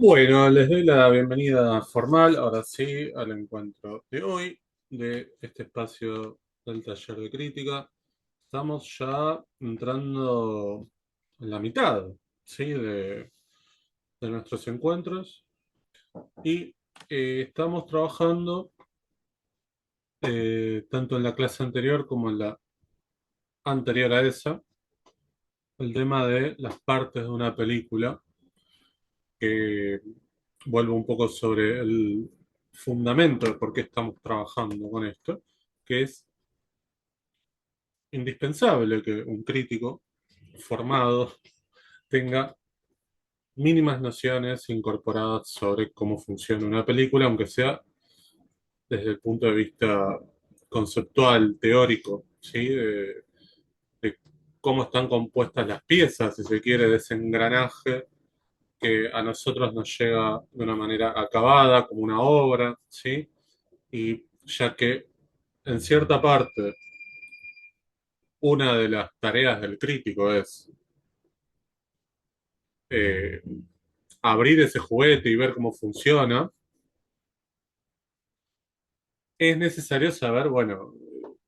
Bueno, les doy la bienvenida formal, ahora sí, al encuentro de hoy, de este espacio del taller de crítica. Estamos ya entrando en la mitad, ¿sí? de nuestros encuentros y estamos trabajando tanto en la clase anterior como en la anterior a esa, el tema de las partes de una película que vuelvo un poco sobre el fundamento de por qué estamos trabajando con esto, que es indispensable que un crítico formado tenga mínimas nociones incorporadas sobre cómo funciona una película, aunque sea desde el punto de vista conceptual, teórico, ¿sí? De cómo están compuestas las piezas, si se quiere, de ese engranaje que a nosotros nos llega de una manera acabada, como una obra, ¿sí? Y ya que en cierta parte una de las tareas del crítico es eh, abrir ese juguete y ver cómo funciona, es necesario saber, bueno,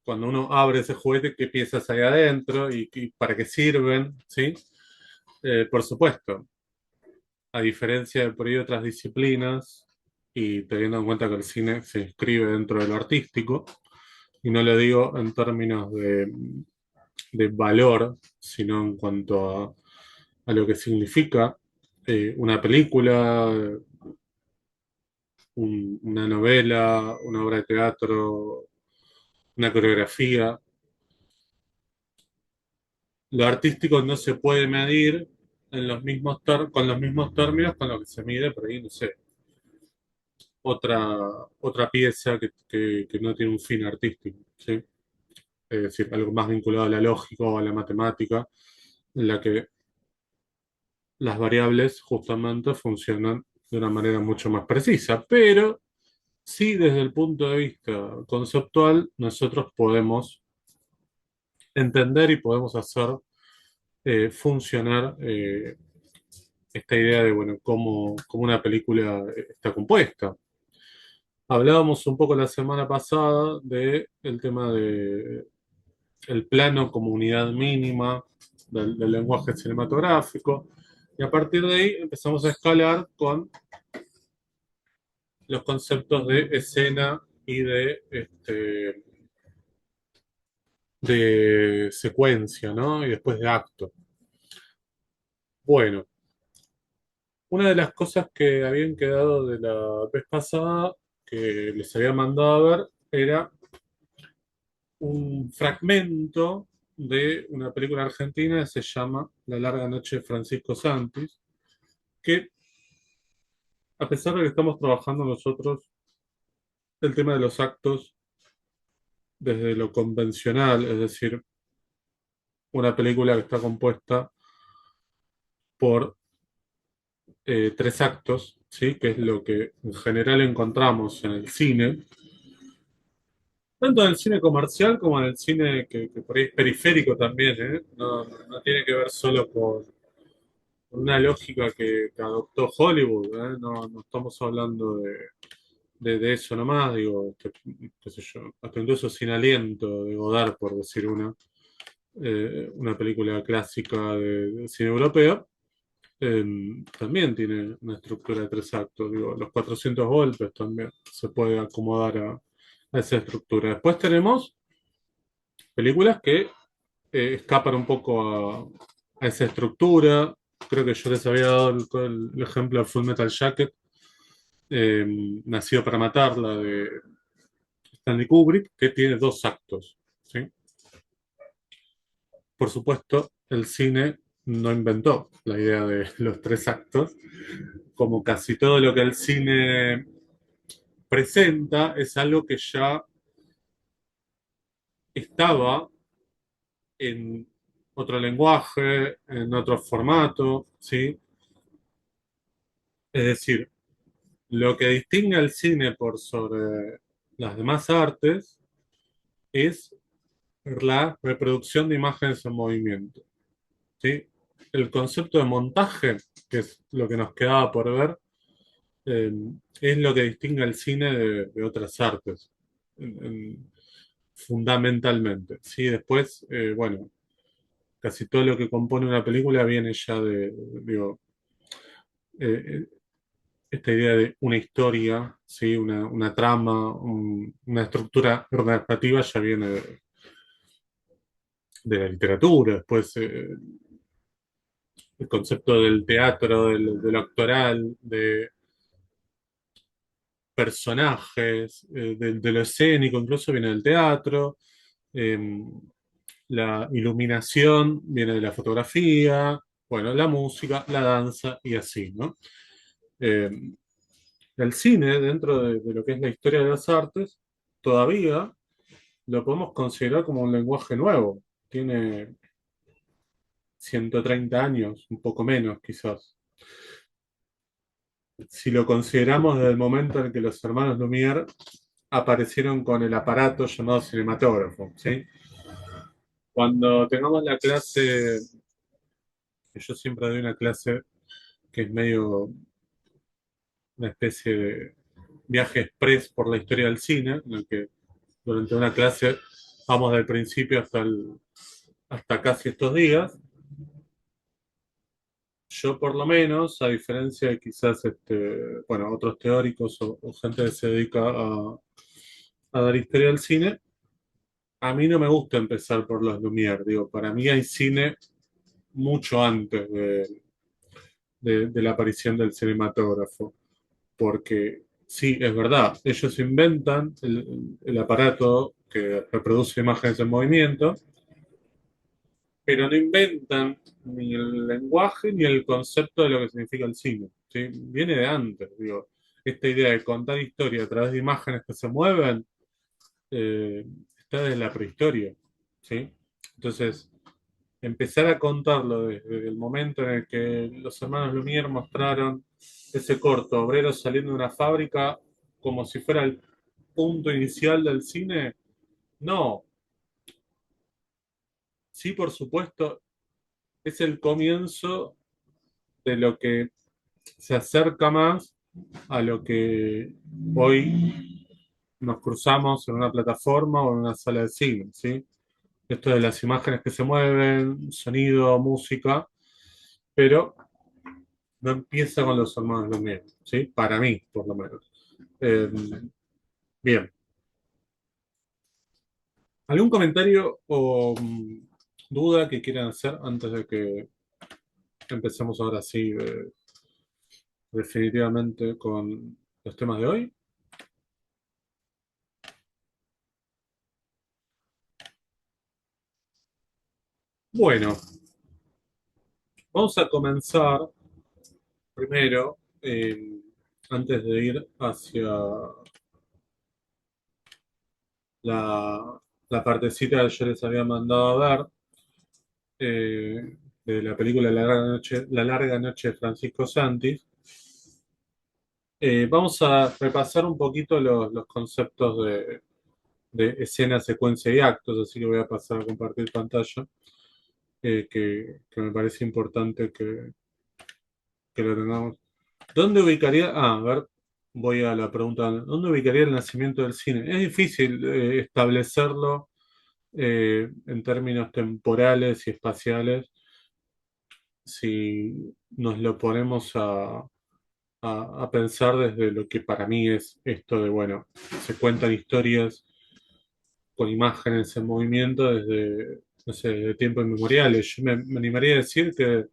cuando uno abre ese juguete, qué piezas hay adentro y para qué sirven, ¿sí? Por supuesto, a diferencia de por ahí otras disciplinas, y teniendo en cuenta que el cine se inscribe dentro de lo artístico, y no lo digo en términos de valor, sino en cuanto a lo que significa una película, una novela, una obra de teatro, una coreografía. Lo artístico no se puede medir en los con los mismos términos con los que se mide por ahí, no sé, otra, otra pieza que no tiene un fin artístico, ¿sí? Es decir, algo más vinculado a la lógica o a la matemática, en la que las variables justamente funcionan de una manera mucho más precisa, pero sí desde el punto de vista conceptual nosotros podemos entender y podemos hacer funcionar esta idea de, bueno, cómo una película está compuesta. Hablábamos un poco la semana pasada de el tema de el plano como unidad mínima del lenguaje cinematográfico, y a partir de ahí empezamos a escalar con los conceptos de escena y de secuencia, ¿no? Y después de acto. Bueno, una de las cosas que habían quedado de la vez pasada, que les había mandado a ver, era un fragmento de una película argentina que se llama La larga noche de Francisco Santis, que a pesar de que estamos trabajando nosotros el tema de los actos desde lo convencional, es decir, una película que está compuesta por tres actos, ¿sí? Que es lo que en general encontramos en el cine, tanto en el cine comercial como en el cine que por ahí es periférico también, ¿eh? No tiene que ver solo con una lógica que adoptó Hollywood, ¿eh? No estamos hablando de eso nomás, digo, qué sé yo, hasta incluso Sin Aliento de Godard, por decir una película clásica de cine europeo. También tiene una estructura de tres actos. Digo, los 400 golpes también se puede acomodar a esa estructura. Después tenemos películas que escapan un poco a esa estructura. Creo que yo les había dado el ejemplo de Full Metal Jacket, eh, Nacido para Matar, la de Stanley Kubrick, que tiene dos actos, ¿sí? Por supuesto, el cine no inventó la idea de los tres actos. Como casi todo lo que el cine presenta, es algo que ya estaba en otro lenguaje, en otro formato, ¿sí? Es decir, lo que distingue al cine por sobre las demás artes es la reproducción de imágenes en movimiento, ¿sí? El concepto de montaje, que es lo que nos quedaba por ver, Eh, es lo que distingue al cine de otras artes, fundamentalmente. Sí, después, bueno, casi todo lo que compone una película viene ya digo, eh, esta idea de una historia, ¿sí? Una trama, una estructura narrativa ya viene de la literatura. Después, el concepto del teatro, de lo actoral, de personajes, de lo escénico, incluso viene del teatro. Eh, la iluminación viene de la fotografía, bueno, la música, la danza y así, ¿no? Eh, el cine, dentro de lo que es la historia de las artes, todavía lo podemos considerar como un lenguaje nuevo. Tiene 130 años, un poco menos quizás. Si lo consideramos desde el momento en que los hermanos Lumière aparecieron con el aparato llamado cinematógrafo, ¿sí? Cuando tengamos la clase, que yo siempre doy una clase que es medio una especie de viaje express por la historia del cine, en el que durante una clase vamos del principio hasta casi estos días. Yo por lo menos, a diferencia de quizás bueno, otros teóricos o gente que se dedica a dar historia del cine, a mí no me gusta empezar por los Lumière. Digo, para mí hay cine mucho antes de la aparición del cinematógrafo, porque sí, es verdad, ellos inventan el aparato que reproduce imágenes en movimiento, pero no inventan ni el lenguaje ni el concepto de lo que significa el cine, ¿sí? Viene de antes, digo, esta idea de contar historia a través de imágenes que se mueven, eh, está desde la prehistoria, ¿sí? Entonces, empezar a contarlo desde el momento en el que los hermanos Lumière mostraron ese corto, obreros saliendo de una fábrica, como si fuera el punto inicial del cine, no, sí, por supuesto, es el comienzo de lo que se acerca más a lo que hoy nos cruzamos en una plataforma o en una sala de cine, ¿sí? Esto de las imágenes que se mueven, sonido, música, pero no empieza con los hermanos Lumière, ¿sí? Para mí, por lo menos. Eh, bien, ¿algún comentario o duda que quieran hacer antes de que empecemos ahora sí, definitivamente con los temas de hoy? Bueno, vamos a comenzar primero, antes de ir hacia la, la partecita que yo les había mandado a ver, de la película La larga noche de Francisco Santis. Vamos a repasar un poquito los conceptos de escena, secuencia y actos, así que voy a pasar a compartir pantalla, que me parece importante que lo tengamos. ¿Dónde ubicaría? A ver, voy a la pregunta. ¿Dónde ubicaría el nacimiento del cine? Es difícil establecerlo en términos temporales y espaciales si nos lo ponemos a pensar desde lo que para mí es esto de, bueno, se cuentan historias con imágenes en movimiento desde, no sé, de tiempos inmemoriales. Yo me animaría a decir que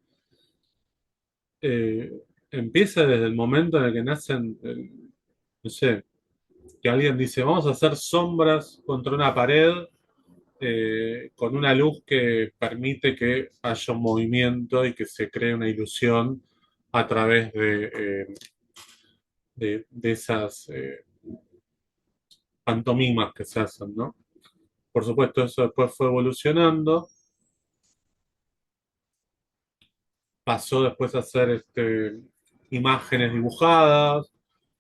eh, empieza desde el momento en el que nacen, no sé, que alguien dice, vamos a hacer sombras contra una pared con una luz que permite que haya un movimiento y que se cree una ilusión a través de esas pantomimas que se hacen, ¿no? Por supuesto, eso después fue evolucionando, pasó después a hacer imágenes dibujadas,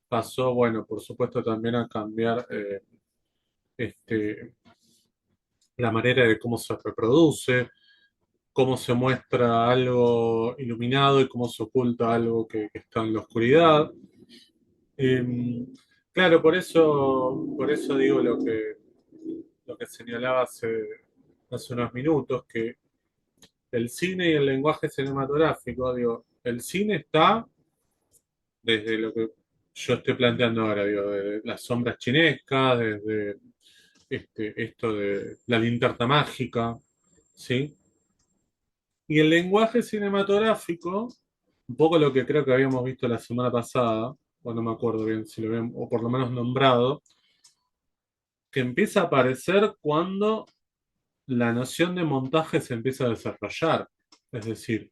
pasó, bueno, por supuesto también a cambiar este, la manera de cómo se reproduce, cómo se muestra algo iluminado y cómo se oculta algo que está en la oscuridad. Eh, claro, por eso digo lo que señalaba hace unos minutos, que el cine y el lenguaje cinematográfico, digo, el cine está desde lo que yo estoy planteando ahora, digo, de las sombras chinescas, desde esto de la linterna mágica, ¿sí? Y el lenguaje cinematográfico, un poco lo que creo que habíamos visto la semana pasada, o no me acuerdo bien si lo habíamos, o por lo menos nombrado, que empieza a aparecer cuando la noción de montaje se empieza a desarrollar. Es decir,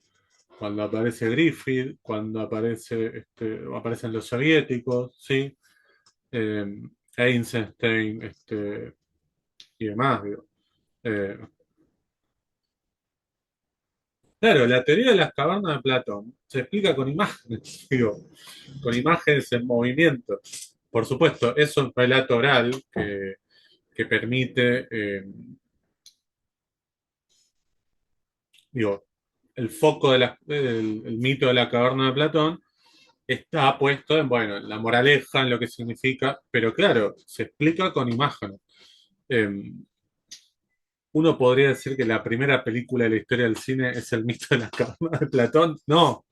cuando aparece Griffith, cuando aparecen los soviéticos, ¿sí? Eh, Eisenstein, y demás, digo. Eh, claro, la teoría de las cavernas de Platón se explica con imágenes, digo, con imágenes en movimiento. Por supuesto, es un relato oral que permite, digo, el foco el mito de la caverna de Platón está puesto en, bueno, en la moraleja, en lo que significa, pero claro, se explica con imágenes. Eh, Uno podría decir que la primera película de la historia del cine es el mito de la caverna de Platón. No,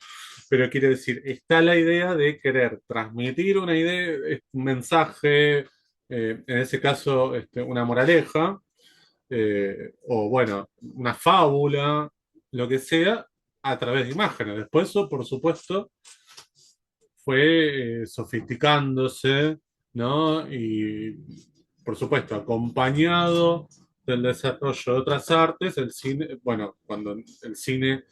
pero quiere decir, está la idea de querer transmitir una idea, un mensaje, en ese caso, una moraleja, o bueno, una fábula, lo que sea, a través de imágenes. Después eso, por supuesto, fue sofisticándose, ¿no? Y, por supuesto, acompañado del desarrollo de otras artes, el cine, bueno, cuando el cine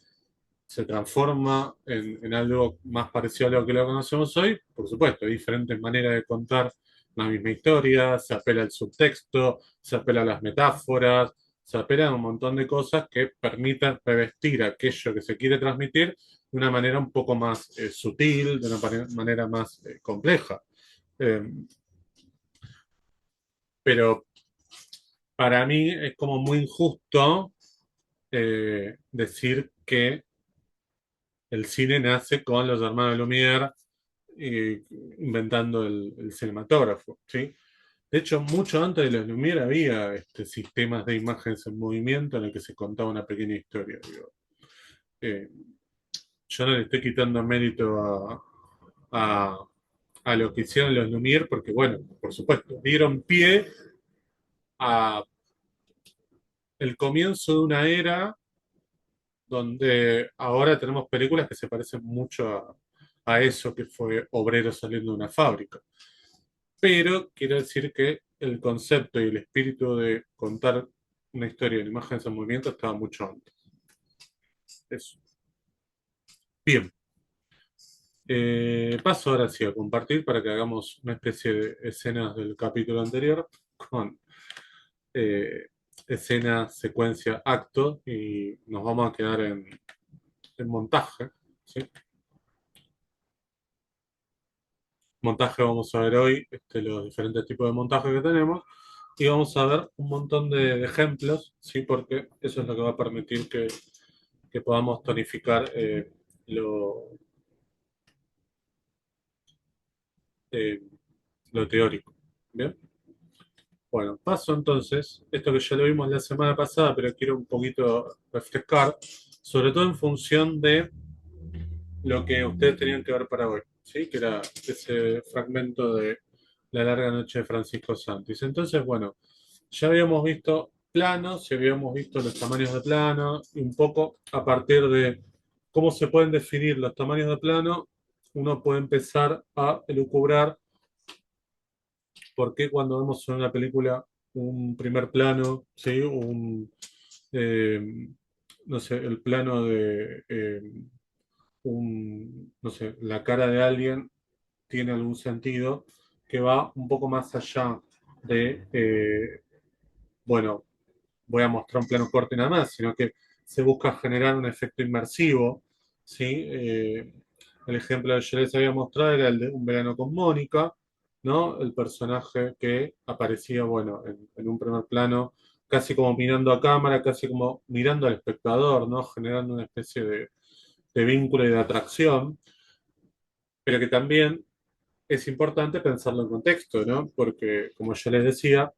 se transforma en algo más parecido a lo que lo conocemos hoy, por supuesto, hay diferentes maneras de contar la misma historia, se apela al subtexto, se apela a las metáforas, se apela a un montón de cosas que permitan revestir aquello que se quiere transmitir de una manera un poco más sutil, de una manera más compleja. Eh, pero para mí es como muy injusto decir que el cine nace con los hermanos Lumière eh, inventando el cinematógrafo, ¿sí? De hecho, mucho antes de los Lumière había sistemas de imágenes en movimiento en el que se contaba una pequeña historia. Digo. Eh, yo no le estoy quitando mérito a, a lo que hicieron los Lumière porque, bueno, por supuesto, dieron pie a el comienzo de una era donde ahora tenemos películas que se parecen mucho a eso que fue obrero saliendo de una fábrica. Pero quiero decir que el concepto y el espíritu de contar una historia en imágenes en movimiento estaba mucho antes. Eso. Bien, paso ahora sí a compartir para que hagamos una especie de escenas del capítulo anterior con eh, escena, secuencia, acto y nos vamos a quedar en montaje. ¿Sí? Montaje vamos a ver hoy los diferentes tipos de montaje que tenemos y vamos a ver un montón de ejemplos, ¿sí? Porque eso es lo que va a permitir que podamos tonificar lo, eh, lo teórico. ¿Bien? Bueno, paso entonces, esto que ya lo vimos la semana pasada, pero quiero un poquito refrescar, sobre todo en función de lo que ustedes tenían que ver para hoy, ¿sí? Que era ese fragmento de La larga noche de Francisco Santis. Entonces, bueno, ya habíamos visto planos, ya habíamos visto los tamaños de plano, y un poco a partir de cómo se pueden definir los tamaños de plano, uno puede empezar a elucubrar por qué cuando vemos en una película un primer plano, ¿sí? Eh, no sé, el plano de no sé, la cara de alguien tiene algún sentido que va un poco más allá de, bueno, voy a mostrar un plano corto y nada más, sino que se busca generar un efecto inmersivo, ¿sí? El ejemplo que yo les había mostrado era el de Un verano con Mónica, ¿no? El personaje que aparecía, bueno, en un primer plano, casi como mirando a cámara, casi como mirando al espectador, ¿no? Generando una especie de vínculo y de atracción, pero que también es importante pensarlo en contexto, ¿no? Porque, como yo les decía,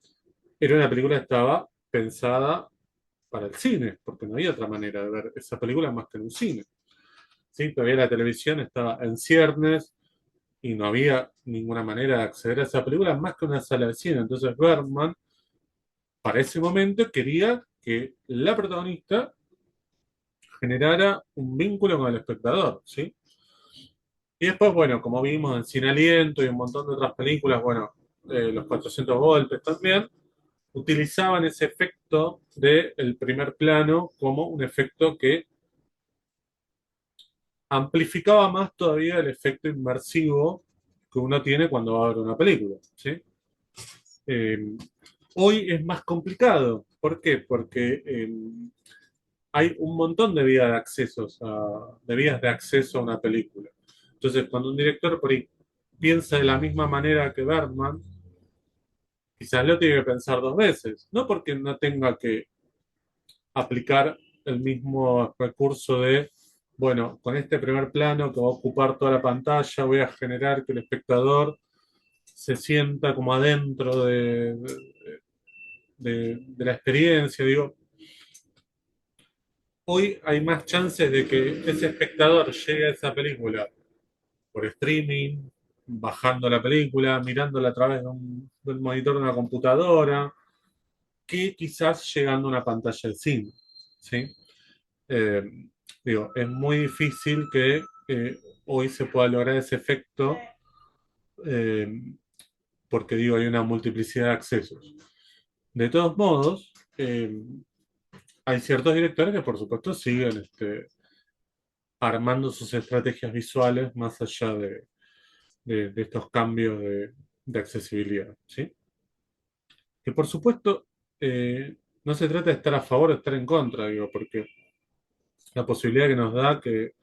era una película que estaba pensada para el cine, porque no había otra manera de ver esa película más que en un cine. ¿Sí? Todavía la televisión estaba en ciernes y no había ninguna manera de acceder a esa película más que una sala de cine. Entonces Bergman, para ese momento, quería que la protagonista generara un vínculo con el espectador, ¿sí? Y después, bueno, como vimos en Sin Aliento y un montón de otras películas, bueno, Los 400 golpes también, utilizaban ese efecto del primer plano como un efecto que amplificaba más todavía el efecto inmersivo que uno tiene cuando va a ver una película, ¿sí? Eh, Hoy es más complicado. ¿Por qué? Porque hay un montón de vías de de vías de acceso a una película. Entonces, cuando un director por ahí piensa de la misma manera que Bergman, quizás lo tiene que pensar dos veces. No porque no tenga que aplicar el mismo recurso de, bueno, con este primer plano que va a ocupar toda la pantalla, voy a generar que el espectador se sienta como adentro de la experiencia. Digo, hoy hay más chances de que ese espectador llegue a esa película por streaming, bajando la película, mirándola a través del monitor de una computadora, que quizás llegando a una pantalla de cine. ¿Sí? Eh, Digo, es muy difícil que hoy se pueda lograr ese efecto eh, porque digo, hay una multiplicidad de accesos. De todos modos, hay ciertos directores que por supuesto siguen armando sus estrategias visuales más allá de estos cambios de accesibilidad, ¿sí? Que por supuesto no se trata de estar a favor o estar en contra, digo, porque la posibilidad que nos da que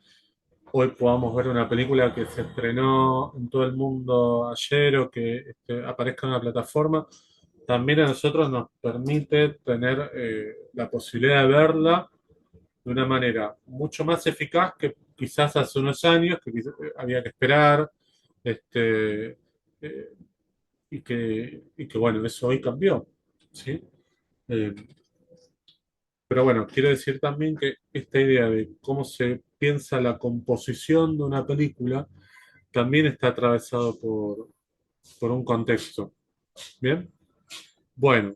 hoy podamos ver una película que se estrenó en todo el mundo ayer o que aparezca en una plataforma, también a nosotros nos permite tener la posibilidad de verla de una manera mucho más eficaz que quizás hace unos años, que había que esperar, este, eh, y que bueno, eso hoy cambió, ¿sí? Eh, pero bueno, quiero decir también que esta idea de cómo se piensa la composición de una película también está atravesado por un contexto. ¿Bien? Bueno,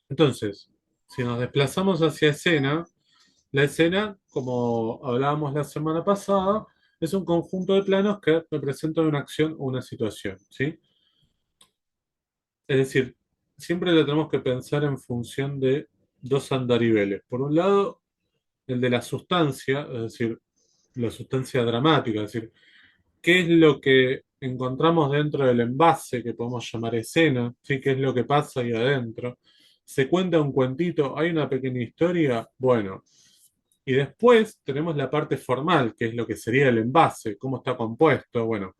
entonces, si nos desplazamos hacia escena, la escena, como hablábamos la semana pasada, es un conjunto de planos que representan una acción o una situación, ¿sí? Es decir, siempre lo tenemos que pensar en función de dos andariveles. Por un lado, el de la sustancia, es decir, la sustancia dramática, es decir, qué es lo que encontramos dentro del envase que podemos llamar escena, ¿sí? ¿Qué es lo que pasa ahí adentro? Se cuenta un cuentito, hay una pequeña historia, bueno. Y después tenemos la parte formal, que es lo que sería el envase, cómo está compuesto, bueno,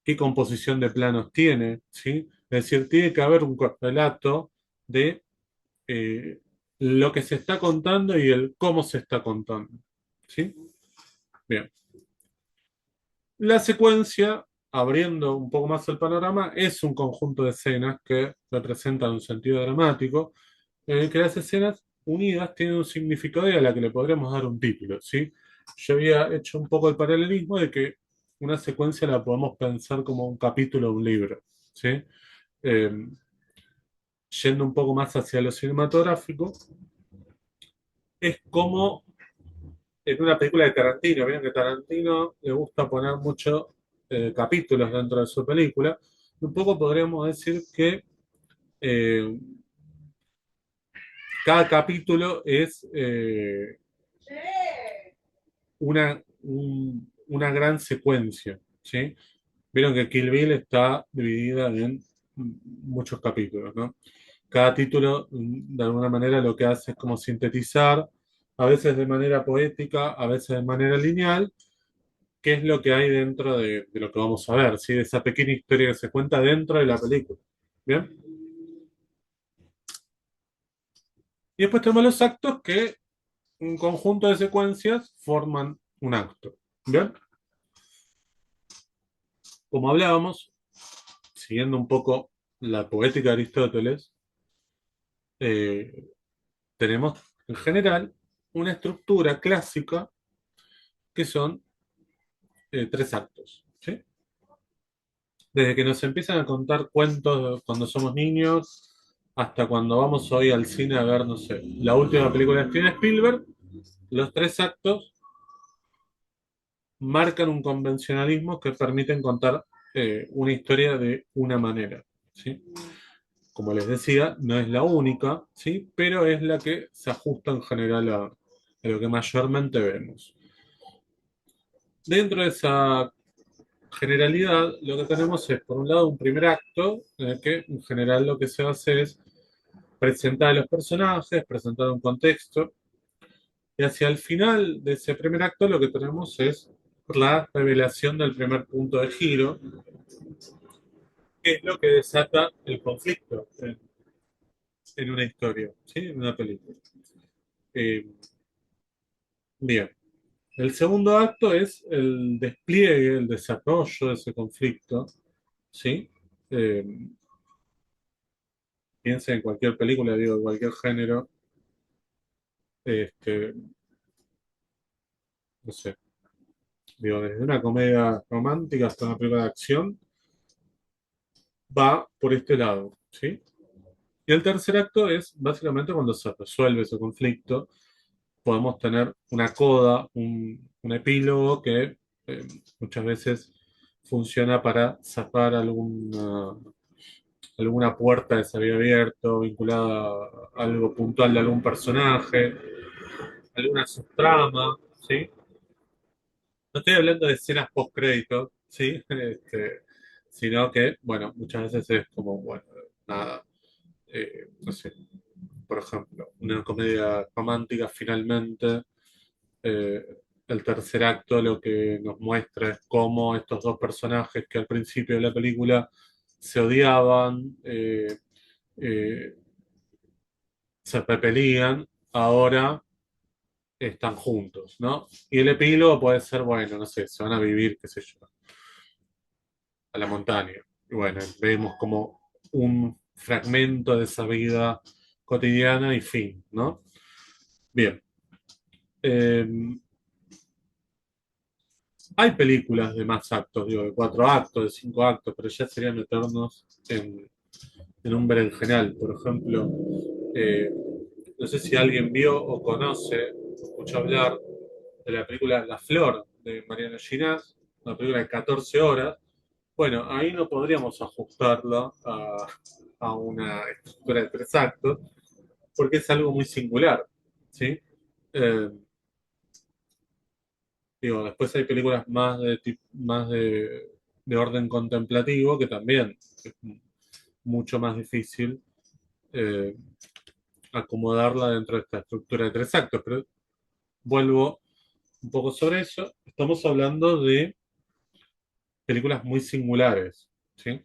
qué composición de planos tiene, ¿sí? Es decir, tiene que haber un correlato de eh, lo que se está contando y el cómo se está contando, ¿sí? Bien. La secuencia, abriendo un poco más el panorama, es un conjunto de escenas que representan un sentido dramático, en el que las escenas unidas tienen un significado y a la que le podríamos dar un título, ¿sí? Yo había hecho un poco el paralelismo de que una secuencia la podemos pensar como un capítulo de un libro, ¿sí? Eh, Yendo un poco más hacia lo cinematográfico, es como en una película de Tarantino, vieron que Tarantino le gusta poner muchos capítulos dentro de su película. Un poco podríamos decir que eh, cada capítulo es una gran secuencia, ¿sí? Vieron que Kill Bill está dividida en muchos capítulos, ¿no? Cada título, de alguna manera, lo que hace es como sintetizar, a veces de manera poética, a veces de manera lineal, qué es lo que hay dentro de lo que vamos a ver, ¿sí? De esa pequeña historia que se cuenta dentro de la película. ¿Bien? Y después tenemos los actos que un conjunto de secuencias forman un acto. ¿Bien? Como hablábamos, siguiendo un poco la poética de Aristóteles, eh, tenemos en general una estructura clásica que son tres actos, ¿sí? Desde que nos empiezan a contar cuentos cuando somos niños hasta cuando vamos hoy al cine a ver, no sé, la última película de Steven Spielberg, los tres actos marcan un convencionalismo que permiten contar una historia de una manera, ¿sí? Como les decía, no es la única, ¿sí? Pero es la que se ajusta en general a lo que mayormente vemos. Dentro de esa generalidad, lo que tenemos es, por un lado, un primer acto en el que en general lo que se hace es presentar a los personajes, presentar un contexto, y hacia el final de ese primer acto lo que tenemos es la revelación del primer punto de giro, que es lo que desata el conflicto en una historia, ¿sí? En una película. Eh, bien, el segundo acto es el despliegue, el desarrollo de ese conflicto, ¿sí? Eh, Piensa en cualquier película, digo, de cualquier género, este, no sé, digo, desde una comedia romántica hasta una película de acción, va por este lado, ¿sí? Y el tercer acto es básicamente cuando se resuelve ese conflicto, podemos tener una coda, un epílogo que muchas veces funciona para zafar alguna puerta que se había abierto, vinculada a algo puntual de algún personaje, alguna subtrama, ¿sí? No estoy hablando de escenas post-créditos, ¿sí? Sino que, bueno, muchas veces es como, bueno, nada, no sé, por ejemplo, una comedia romántica finalmente, eh, el tercer acto lo que nos muestra es cómo estos dos personajes que al principio de la película se odiaban, eh, se repelían, ahora están juntos, ¿no? Y el epílogo puede ser, bueno, no sé, se van a vivir, qué sé yo, a la montaña. Y bueno, vemos como un fragmento de esa vida cotidiana y fin, ¿no? Bien. Eh, Hay películas de más actos, digo, de cuatro actos, de cinco actos, pero ya sería meternos en un berenjenal. Por ejemplo, eh, no sé si alguien vio o conoce, o escuchó hablar de la película La Flor de Mariano Ginás, una película de 14 horas. Bueno, ahí no podríamos ajustarla a una estructura de tres actos, porque es algo muy singular, ¿sí? Eh, Digo, después hay películas más de orden contemplativo que también es mucho más difícil eh, acomodarla dentro de esta estructura de tres actos. Pero vuelvo un poco sobre eso. Estamos hablando de películas muy singulares, ¿sí?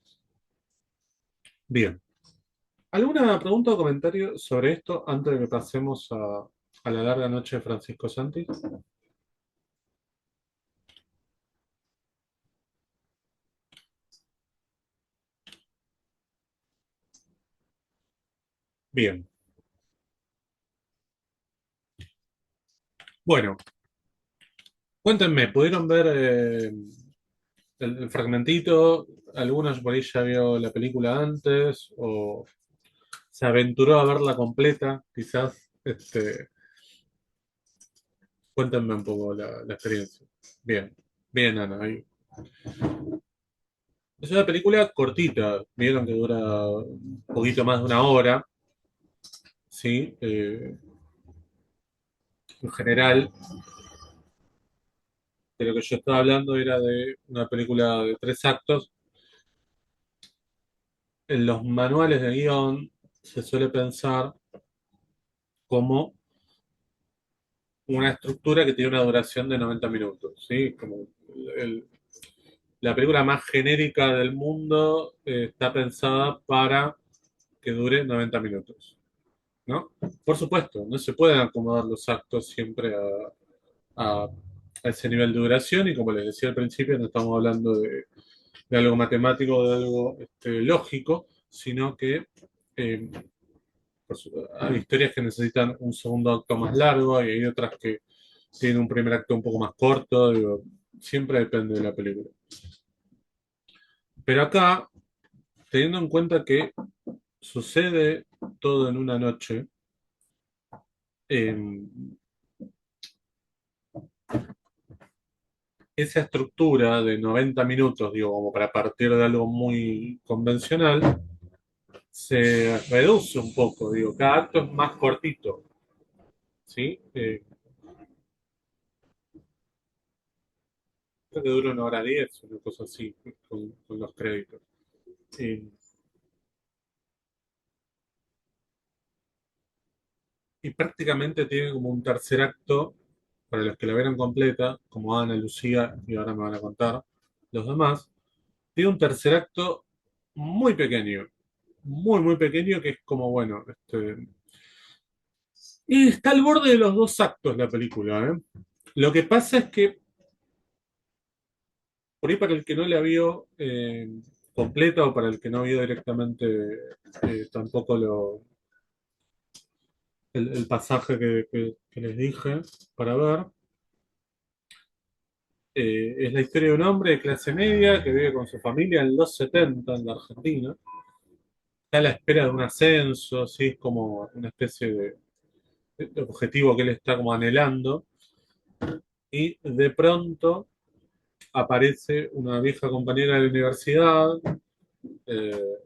Bien. ¿Alguna pregunta o comentario sobre esto antes de que pasemos a la larga noche de Francisco Santi? Bien. Bueno, cuéntenme, ¿pudieron ver el fragmentito? ¿Algunos por ahí ya vio la película antes? ¿O se aventuró a verla completa? Quizás, cuéntenme un poco la experiencia. Bien, bien, Ana. Es una película cortita, vieron que dura un poquito más de una hora, ¿sí? En general, de lo que yo estaba hablando era de una película de tres actos. En los manuales de guión se suele pensar como una estructura que tiene una duración de 90 minutos, ¿sí? Como el- la película más genérica del mundo está pensada para que dure 90 minutos, ¿no? Por supuesto, no se pueden acomodar los actos siempre a ese nivel de duración y como les decía al principio, no estamos hablando de algo matemático, de algo lógico, sino que eh, hay historias que necesitan un segundo acto más largo y hay otras que tienen un primer acto un poco más corto, digo, siempre depende de la película. Pero acá, teniendo en cuenta que sucede todo en una noche, eh, esa estructura de 90 minutos, digo, como para partir de algo muy convencional, se reduce un poco, digo, cada acto es más cortito, ¿sí? Creo que dura 1 hora 10, una cosa así, con los créditos. Eh, y prácticamente tiene como un tercer acto, para los que la vieron completa, como Ana, Lucía, y ahora me van a contar los demás, tiene un tercer acto muy pequeño, muy pequeño, que es como, bueno, y está al borde de los dos actos la película, ¿eh? Lo que pasa es que, por ahí para el que no la vio completa o para el que no vio directamente tampoco el pasaje que les dije para ver, es la historia de un hombre de clase media que vive con su familia en los 70 en la Argentina. Está a la espera de un ascenso, ¿sí? Es como una especie de objetivo que él está como anhelando. Y de pronto aparece una vieja compañera de la universidad. eh,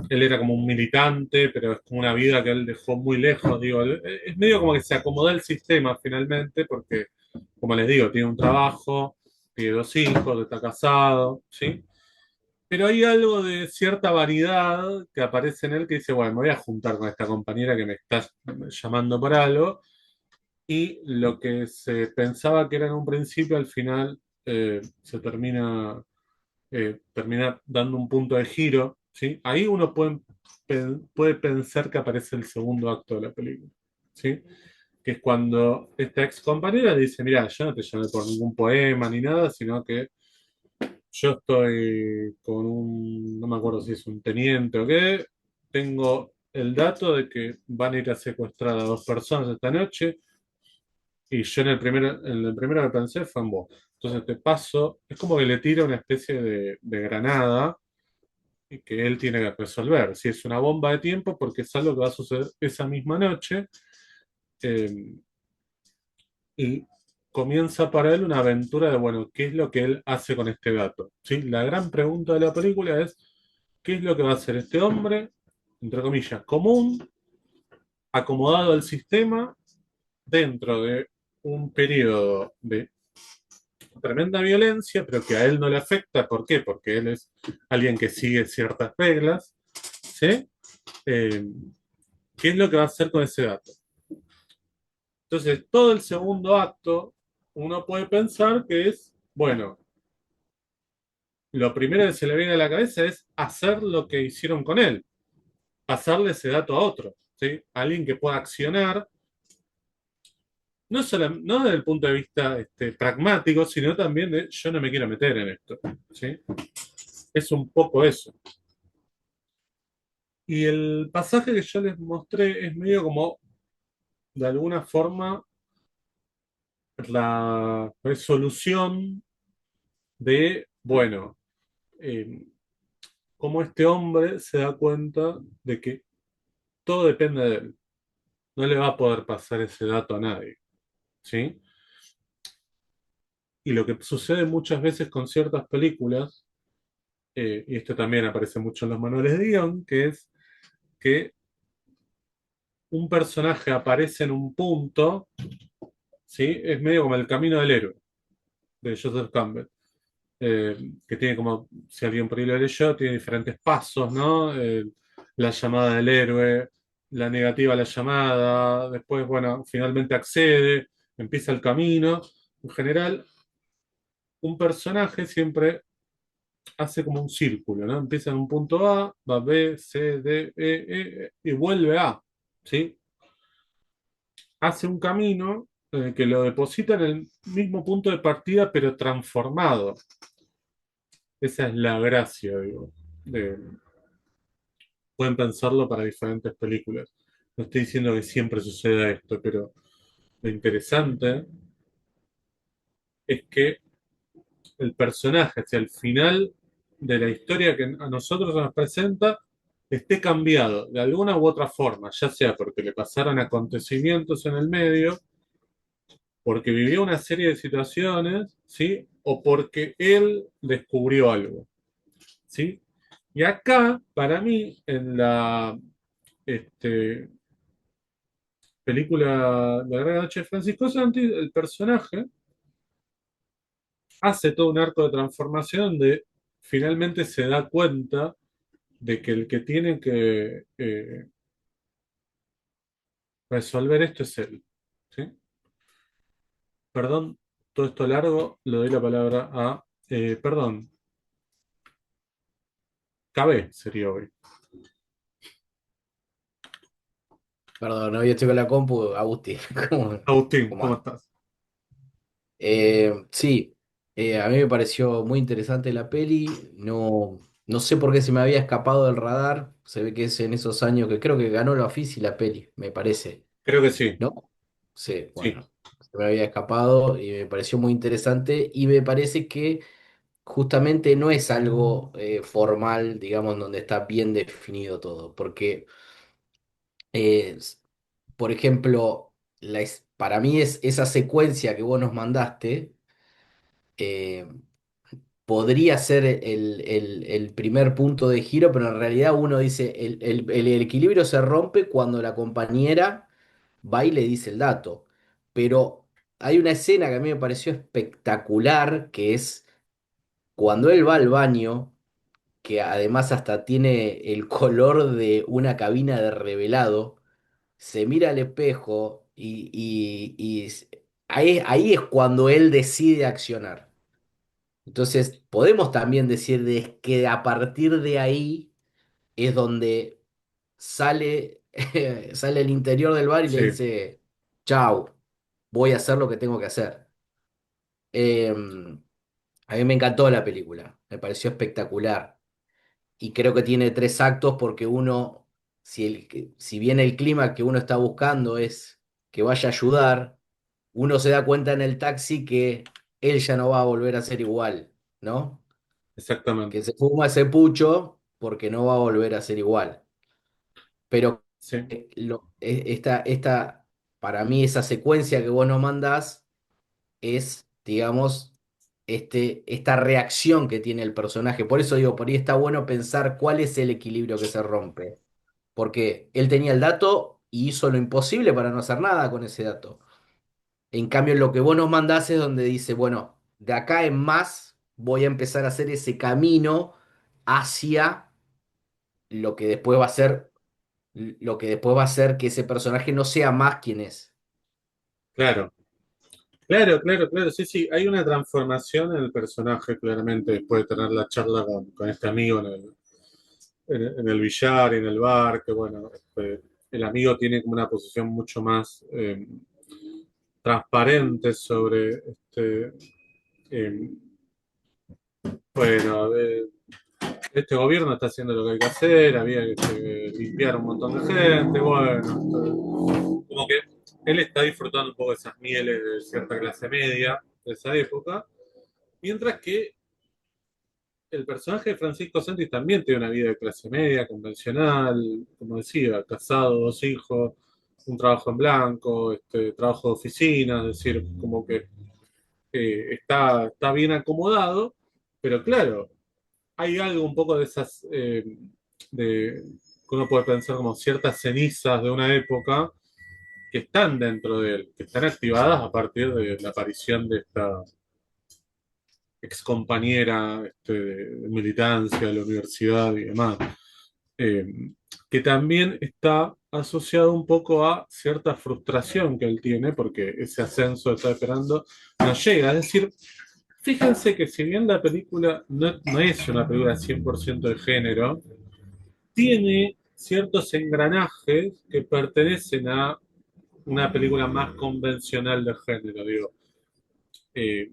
Él era como un militante, pero es como una vida que él dejó muy lejos. Digo, es medio como que se acomodó el sistema finalmente, porque, como les digo, tiene un trabajo, tiene 2 hijos, está casado, ¿sí? Pero hay algo de cierta variedad que aparece en él que dice, bueno, me voy a juntar con esta compañera que me está llamando por algo. Y lo que se pensaba que era en un principio, al final se termina dando un punto de giro, ¿sí? Ahí uno puede pensar que aparece el segundo acto de la película, ¿sí? Que es cuando esta ex compañera dice, mira, yo no te llamé por ningún poema ni nada, sino que yo estoy con no me acuerdo si es un teniente o qué, tengo el dato de que van a ir a secuestrar a 2 personas esta noche, y yo en el primero que pensé fue en vos. Entonces te paso, es como que le tira una especie de granada y que él tiene que resolver. Si es una bomba de tiempo, porque es algo que va a suceder esa misma noche, eh, y comienza para él una aventura de, bueno, ¿qué es lo que él hace con este gato? ¿Sí? La gran pregunta de la película es, ¿qué es lo que va a hacer este hombre, entre comillas, común, acomodado al sistema, dentro de un periodo de tremenda violencia, pero que a él no le afecta? ¿Por qué? Porque él es alguien que sigue ciertas reglas, ¿sí? Eh, ¿Qué es lo que va a hacer con ese dato? Entonces, todo el segundo acto, uno puede pensar que es, bueno, lo primero que se le viene a la cabeza es hacer lo que hicieron con él, pasarle ese dato a otro, ¿sí? Alguien que pueda accionar, no desde el punto de vista pragmático, sino también de yo no me quiero meter en esto, ¿sí? Es un poco eso. Y el pasaje que yo les mostré es medio como, de alguna forma, la resolución de, bueno, eh, cómo este hombre se da cuenta de que todo depende de él. No le va a poder pasar ese dato a nadie, ¿sí? Y lo que sucede muchas veces con ciertas películas, y esto también aparece mucho en los manuales de guión, que es que un personaje aparece en un punto, ¿sí? Es medio como el camino del héroe, de Joseph Campbell. Que tiene como, si alguien por ahí lo leyó, tiene diferentes pasos, ¿no? La llamada del héroe, la negativa a la llamada, después, bueno, finalmente accede, empieza el camino. En general, un personaje siempre hace como un círculo, ¿no? Empieza en un punto A, va B, C, D, y vuelve a, ¿sí? Hace un camino que lo deposita en el mismo punto de partida, pero transformado. Esa es la gracia, digo. de- Pueden pensarlo para diferentes películas. No estoy diciendo que siempre suceda esto, pero lo interesante es que el personaje hacia el final de la historia que a nosotros nos presenta esté cambiado de alguna u otra forma, ya sea porque le pasaron acontecimientos en el medio, porque vivió una serie de situaciones, ¿sí? O porque él descubrió algo, ¿sí? Y acá, para mí, en la este, película La Gran Noche de Francisco Santi, el personaje hace todo un arco de transformación donde finalmente se da cuenta de que el que tiene que resolver esto es él. ¿Sí? Perdón, todo esto largo, le doy la palabra a, perdón, KB sería hoy. Perdón, hoy estoy con la compu, Agustín. ¿Cómo, Agustín, cómo ¿cómo anda? estás? Sí, a mí me pareció muy interesante la peli. No, no sé por qué se me había escapado del radar. Se ve que es en esos años que creo que ganó la Fisi la peli, me parece, Creo que sí, ¿no? Sí, sí, bueno, se me había escapado y me pareció muy interesante. Y me parece que justamente no es algo formal, digamos, donde está bien definido todo. Porque, eh, por ejemplo, para mí es esa secuencia que vos nos mandaste. eh, Podría ser el primer punto de giro, pero en realidad uno dice, el equilibrio se rompe cuando la compañera va y le dice el dato. Pero hay una escena que a mí me pareció espectacular, que es cuando él va al baño, que además hasta tiene el color de una cabina de revelado, se mira al espejo ahí es cuando él decide accionar. Entonces, podemos también decir que a partir de ahí es donde sale, sale el interior del bar y le sí, dice, chau, voy a hacer lo que tengo que hacer. Eh, a mí me encantó la película, me pareció espectacular. Y creo que tiene tres actos porque uno, si bien el clima que uno está buscando es que vaya a ayudar, uno se da cuenta en el taxi que él ya no va a volver a ser igual, ¿no? Que exactamente. se fuma ese pucho porque no va a volver a ser igual. Pero Sí, para mí esa secuencia que vos nos mandás es, digamos, esta reacción que tiene el personaje. Por eso digo, por ahí está bueno pensar cuál es el equilibrio que se rompe. Porque él tenía el dato y hizo lo imposible para no hacer nada con ese dato. En cambio, lo que vos nos mandás es donde dice, bueno, de acá en más voy a empezar a hacer ese camino hacia lo que después va a ser, lo que después va a ser que ese personaje no sea más quien es. claro. Claro, claro, claro, sí, sí, hay una transformación en el personaje claramente después de tener la charla con este amigo en el billar y en el bar, que bueno, el amigo tiene como una posición mucho más transparente sobre eh, bueno, este gobierno está haciendo lo que hay que hacer, había que limpiar un montón de gente, bueno, como que él está disfrutando un poco de esas mieles de cierta clase media de esa época, mientras que el personaje de Francisco Santis también tiene una vida de clase media, convencional, como decía, casado, dos hijos, un trabajo en blanco, trabajo de oficina, es decir, como que está bien acomodado, pero claro, hay algo un poco de esas, de, que uno puede pensar como ciertas cenizas de una época que están dentro de él, que están activadas a partir de la aparición de esta ex compañera de militancia de la universidad y demás, eh, que también está asociado un poco a cierta frustración que él tiene, porque ese ascenso está esperando no llega. Es decir, fíjense que si bien la película no es una película 100% de género, tiene ciertos engranajes que pertenecen a una película más convencional de género, digo. Eh,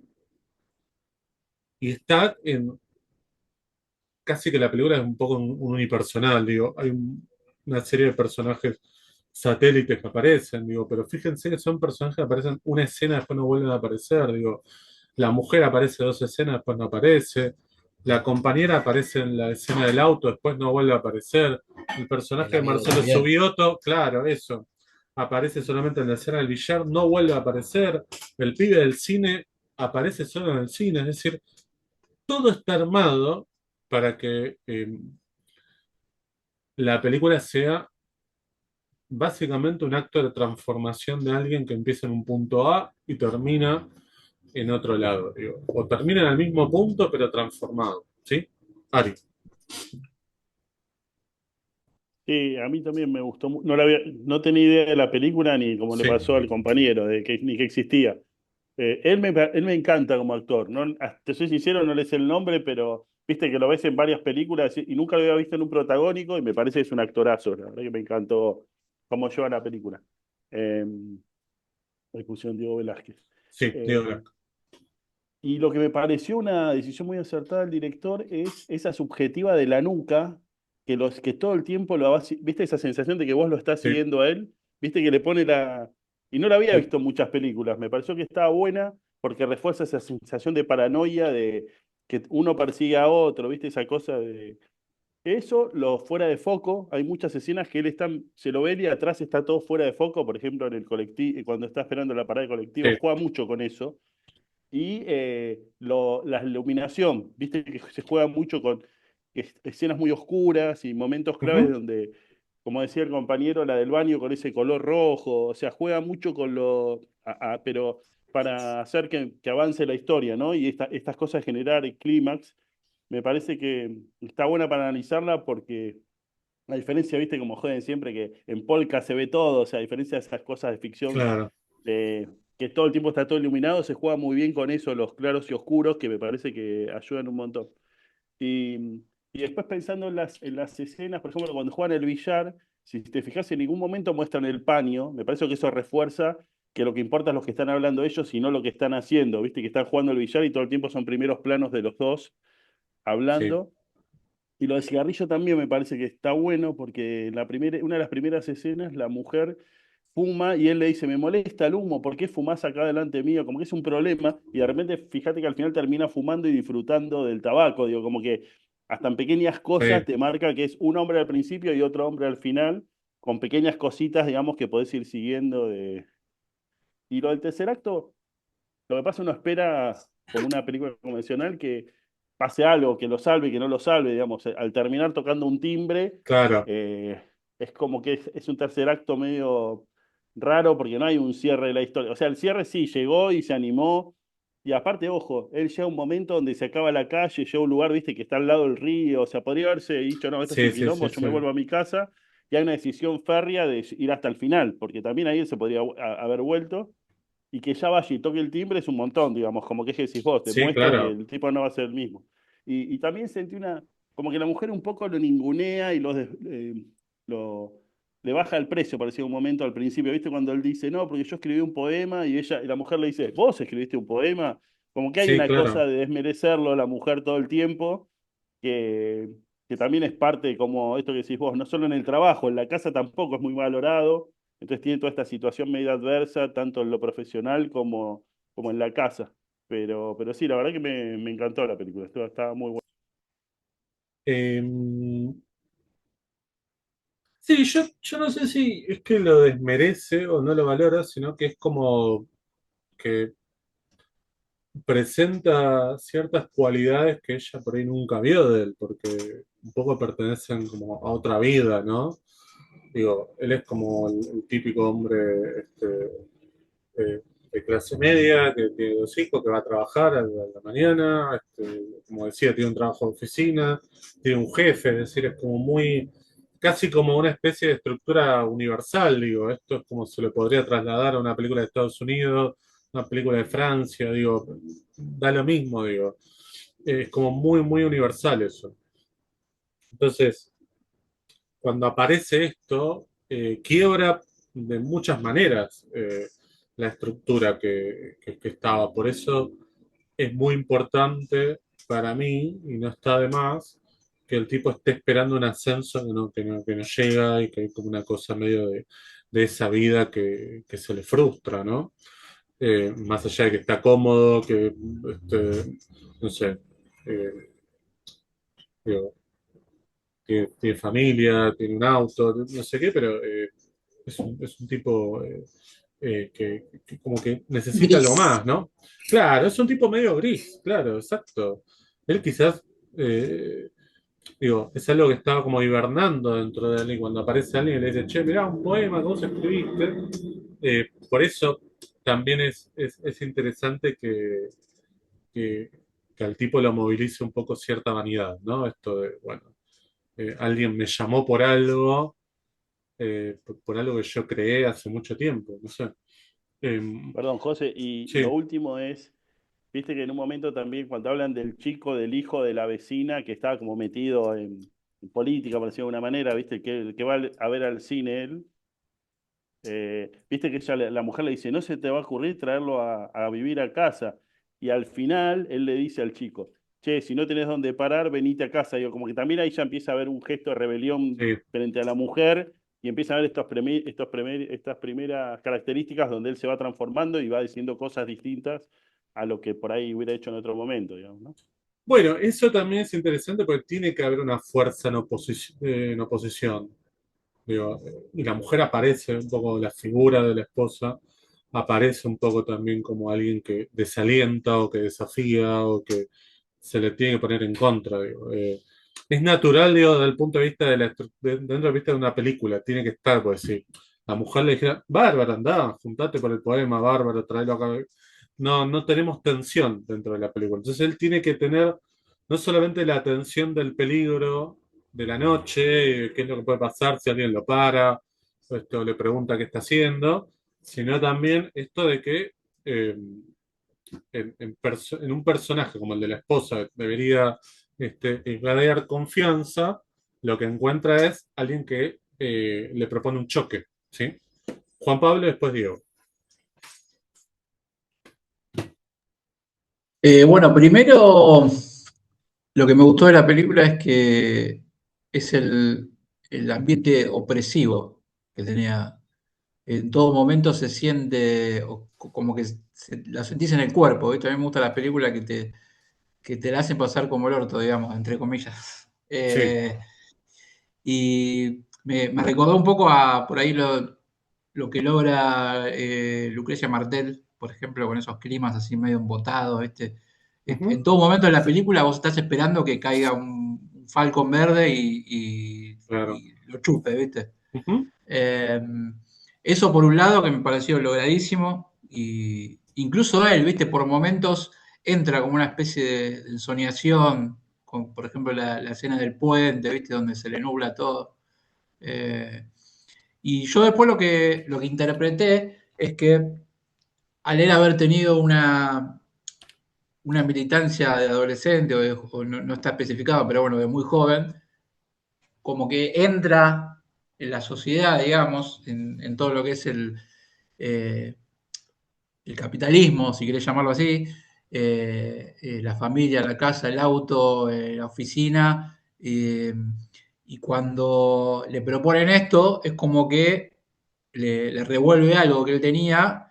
y está casi que la película es un poco unipersonal, digo, hay una serie de personajes satélites que aparecen, digo, pero fíjense que son personajes que aparecen una escena, después no vuelven a aparecer, digo, la mujer aparece dos escenas, después no aparece, la compañera aparece en la escena del auto, después no vuelve a aparecer, el El personaje de amigo Marcelo también. Subioto, claro, eso, aparece solamente en la escena del billar, no vuelve a aparecer, el pibe del cine aparece solo en el cine, es decir, todo está armado para que la película sea básicamente un acto de transformación de alguien que empieza en un punto A y termina en otro lado, digo. O termina en el mismo punto, pero transformado, ¿sí? Ari, Sí, a mí también me gustó. No, no tenía idea de la película ni como le sí, pasó al compañero, ni que existía. Él me encanta como actor. No, te soy sincero, no le sé el nombre, pero viste que lo ves en varias películas y nunca lo había visto en un protagónico y me parece que es un actorazo. La verdad que me encantó cómo lleva la película. Eh, Le pusieron Diego Velázquez. sí, Diego Eh, Blanco. y lo que me pareció una decisión muy acertada del director es esa subjetiva de la nuca, que todo el tiempo lo va, viste esa sensación de que vos lo estás Sí, siguiendo a él, viste que le pone la... Y no la había sí. visto en muchas películas, me pareció que estaba buena porque refuerza esa sensación de paranoia, de que uno persigue a otro, viste esa cosa de... Eso, lo fuera de foco, hay muchas escenas que él está, se lo ve y atrás está todo fuera de foco, por ejemplo, en el colectivo, cuando está esperando la parada de colectivo, Sí. juega mucho con eso y la iluminación, viste que se juega mucho con escenas muy oscuras y momentos claves Ujú. donde, como decía el compañero, la del baño con ese color rojo, o sea, juega mucho con pero para hacer que avance la historia, ¿no? Y estas cosas generar el clímax, me parece que está buena para analizarla porque a diferencia, viste, como joden siempre, que en Polka se ve todo, o sea, a diferencia de esas cosas de ficción, Claro, que todo el tiempo está todo iluminado, se juega muy bien con eso, los claros y oscuros, que me parece que ayudan un montón. Y después pensando en las escenas, por ejemplo, cuando juegan el billar, si te fijas, en ningún momento muestran el paño, me parece que eso refuerza que lo que importa es lo que están hablando ellos y no lo que están haciendo, viste, que están jugando el billar y todo el tiempo son primeros planos de los dos sí. hablando. Y lo de cigarrillo también me parece que está bueno porque una de las primeras escenas, la mujer fuma y él le dice, me molesta el humo, ¿por qué fumás acá delante mío? Como que es un problema y de repente fíjate que al final termina fumando y disfrutando del tabaco, digo, como que hasta en pequeñas cosas Sí, te marca que es un hombre al principio y otro hombre al final, con pequeñas cositas, digamos, que podés ir siguiendo de... Y lo del tercer acto, lo que pasa uno espera, como una película convencional, que pase algo, que lo salve, que no lo salve, digamos. Al terminar tocando un timbre, claro. eh, es como que es un tercer acto medio raro porque no hay un cierre de la historia. O sea, el cierre sí, llegó y se animó. Y aparte, ojo, él llega a un momento donde se acaba la calle, llega a un lugar, viste, que está al lado del río. O sea, podría haberse dicho, no, esto es Sí, un sí, quilombo, sí, yo sí. me vuelvo a mi casa. Y hay una decisión férrea de ir hasta el final, porque también ahí él se podría haber vuelto y que ya vaya y toque el timbre es un montón, digamos, como que decís vos, Sí, demuestra que claro. el tipo no va a ser el mismo. Y también sentí como que la mujer un poco lo ningunea y lo, le baja el precio, parecía un momento al principio, ¿viste? Cuando él dice, no, porque yo escribí un poema y la mujer le dice, ¿vos escribiste un poema? Como que hay Sí, una cosa claro. de desmerecerlo a la mujer todo el tiempo, que, que también es parte, como esto que decís vos, no solo en el trabajo, en la casa tampoco es muy valorado entonces tiene toda esta situación medio adversa, tanto en lo profesional como en la casa. Pero sí, la verdad que me encantó la película, estaba muy buena. Em, sí, yo no sé si es que lo desmerece o no lo valora, sino que es como que presenta ciertas cualidades que ella por ahí nunca vio de él, porque un poco pertenecen como a otra vida, ¿no? Digo, él es como el típico hombre eh, de clase media, que tiene dos hijos, que va a trabajar a la mañana, como decía, tiene un trabajo de oficina, tiene un jefe, es decir, es como muy, casi como una especie de estructura universal, digo, esto es como se le podría trasladar a una película de Estados Unidos, una película de Francia, digo, da lo mismo, digo, es como muy, muy universal eso. Entonces, cuando aparece esto, quiebra de muchas maneras la estructura que estaba. Por eso es muy importante para mí, y no está de más, que el tipo esté esperando un ascenso que no llega y que hay como una cosa medio de esa vida que se le frustra, ¿no? Más allá de que está cómodo, que, no sé, eh, digo, tiene familia, tiene un auto, no sé qué, pero es un tipo que como que necesita algo Gris. más, ¿no? Claro, es un tipo medio gris, claro, exacto. Él quizás, digo, es algo que estaba como hibernando dentro de él y cuando aparece alguien y le dice, che, mirá, un poema que vos escribiste. Por eso también es interesante que, que al tipo lo movilice un poco cierta vanidad, ¿no? Esto de, bueno, alguien me llamó por algo, por algo que yo creé hace mucho tiempo, no sé. Em, Perdón, José, y lo sí, último es, viste que en un momento también cuando hablan del chico, del hijo de la vecina que estaba como metido en política, por decirlo de alguna manera, viste, el que va a ver al cine él, viste que ella, la mujer le dice, no se te va a ocurrir traerlo a vivir a casa. Y al final él le dice al chico, che, si no tenés dónde parar, venite a casa. Digo, como que también ahí ya empieza a haber un gesto de rebelión sí. frente a la mujer y empieza a ver estas primeras características donde él se va transformando y va diciendo cosas distintas a lo que por ahí hubiera hecho en otro momento, digamos, ¿no? Bueno, eso también es interesante porque tiene que haber una fuerza en oposición. Digo, y la mujer aparece un poco, la figura de la esposa aparece un poco también como alguien que desalienta o que desafía o que se le tiene que poner en contra. Digo. Es natural, digo, desde el punto de vista dentro de vista de una película, tiene que estar, pues sí. La mujer le dijera, Bárbara, andá, juntate por el poema, Bárbara, tráelo acá. No, no tenemos tensión dentro de la película. Entonces él tiene que tener no solamente la tensión del peligro de la noche, qué es lo que puede pasar si alguien lo para, o esto le pregunta qué está haciendo, sino también esto de que eh, en un personaje como el de la esposa debería irradiar confianza, lo que encuentra es alguien que le propone un choque, ¿sí? Juan Pablo, después Diego. Bueno, primero lo que me gustó de la película es que es el ambiente opresivo que tenía. En todo momento se siente como que la sentís en el cuerpo, ¿viste? A mí me gusta la película que te la hacen pasar como el orto, digamos, entre comillas. Sí. Y me recordó un poco a por ahí lo que logra Lucrecia Martel, por ejemplo, con esos climas así medio embotados, ¿viste? En Ujú. todo momento de la película vos estás esperando que caiga un falcón verde Claro. y lo chupe, ¿viste? Ujú. Eh, Eso por un lado que me pareció logradísimo, y incluso él, ¿viste? Por momentos entra como una especie de ensoñación, con, por ejemplo, la escena del puente, ¿viste? Donde se le nubla todo. Eh, y yo después lo que interpreté es que al él haber tenido una militancia de adolescente, o no está especificado, pero bueno, de muy joven, como que entra en la sociedad, digamos, en todo lo que es eh, el capitalismo, si querés llamarlo así, la familia, la casa, el auto, la oficina, y cuando le proponen esto, es como que le revuelve algo que él tenía,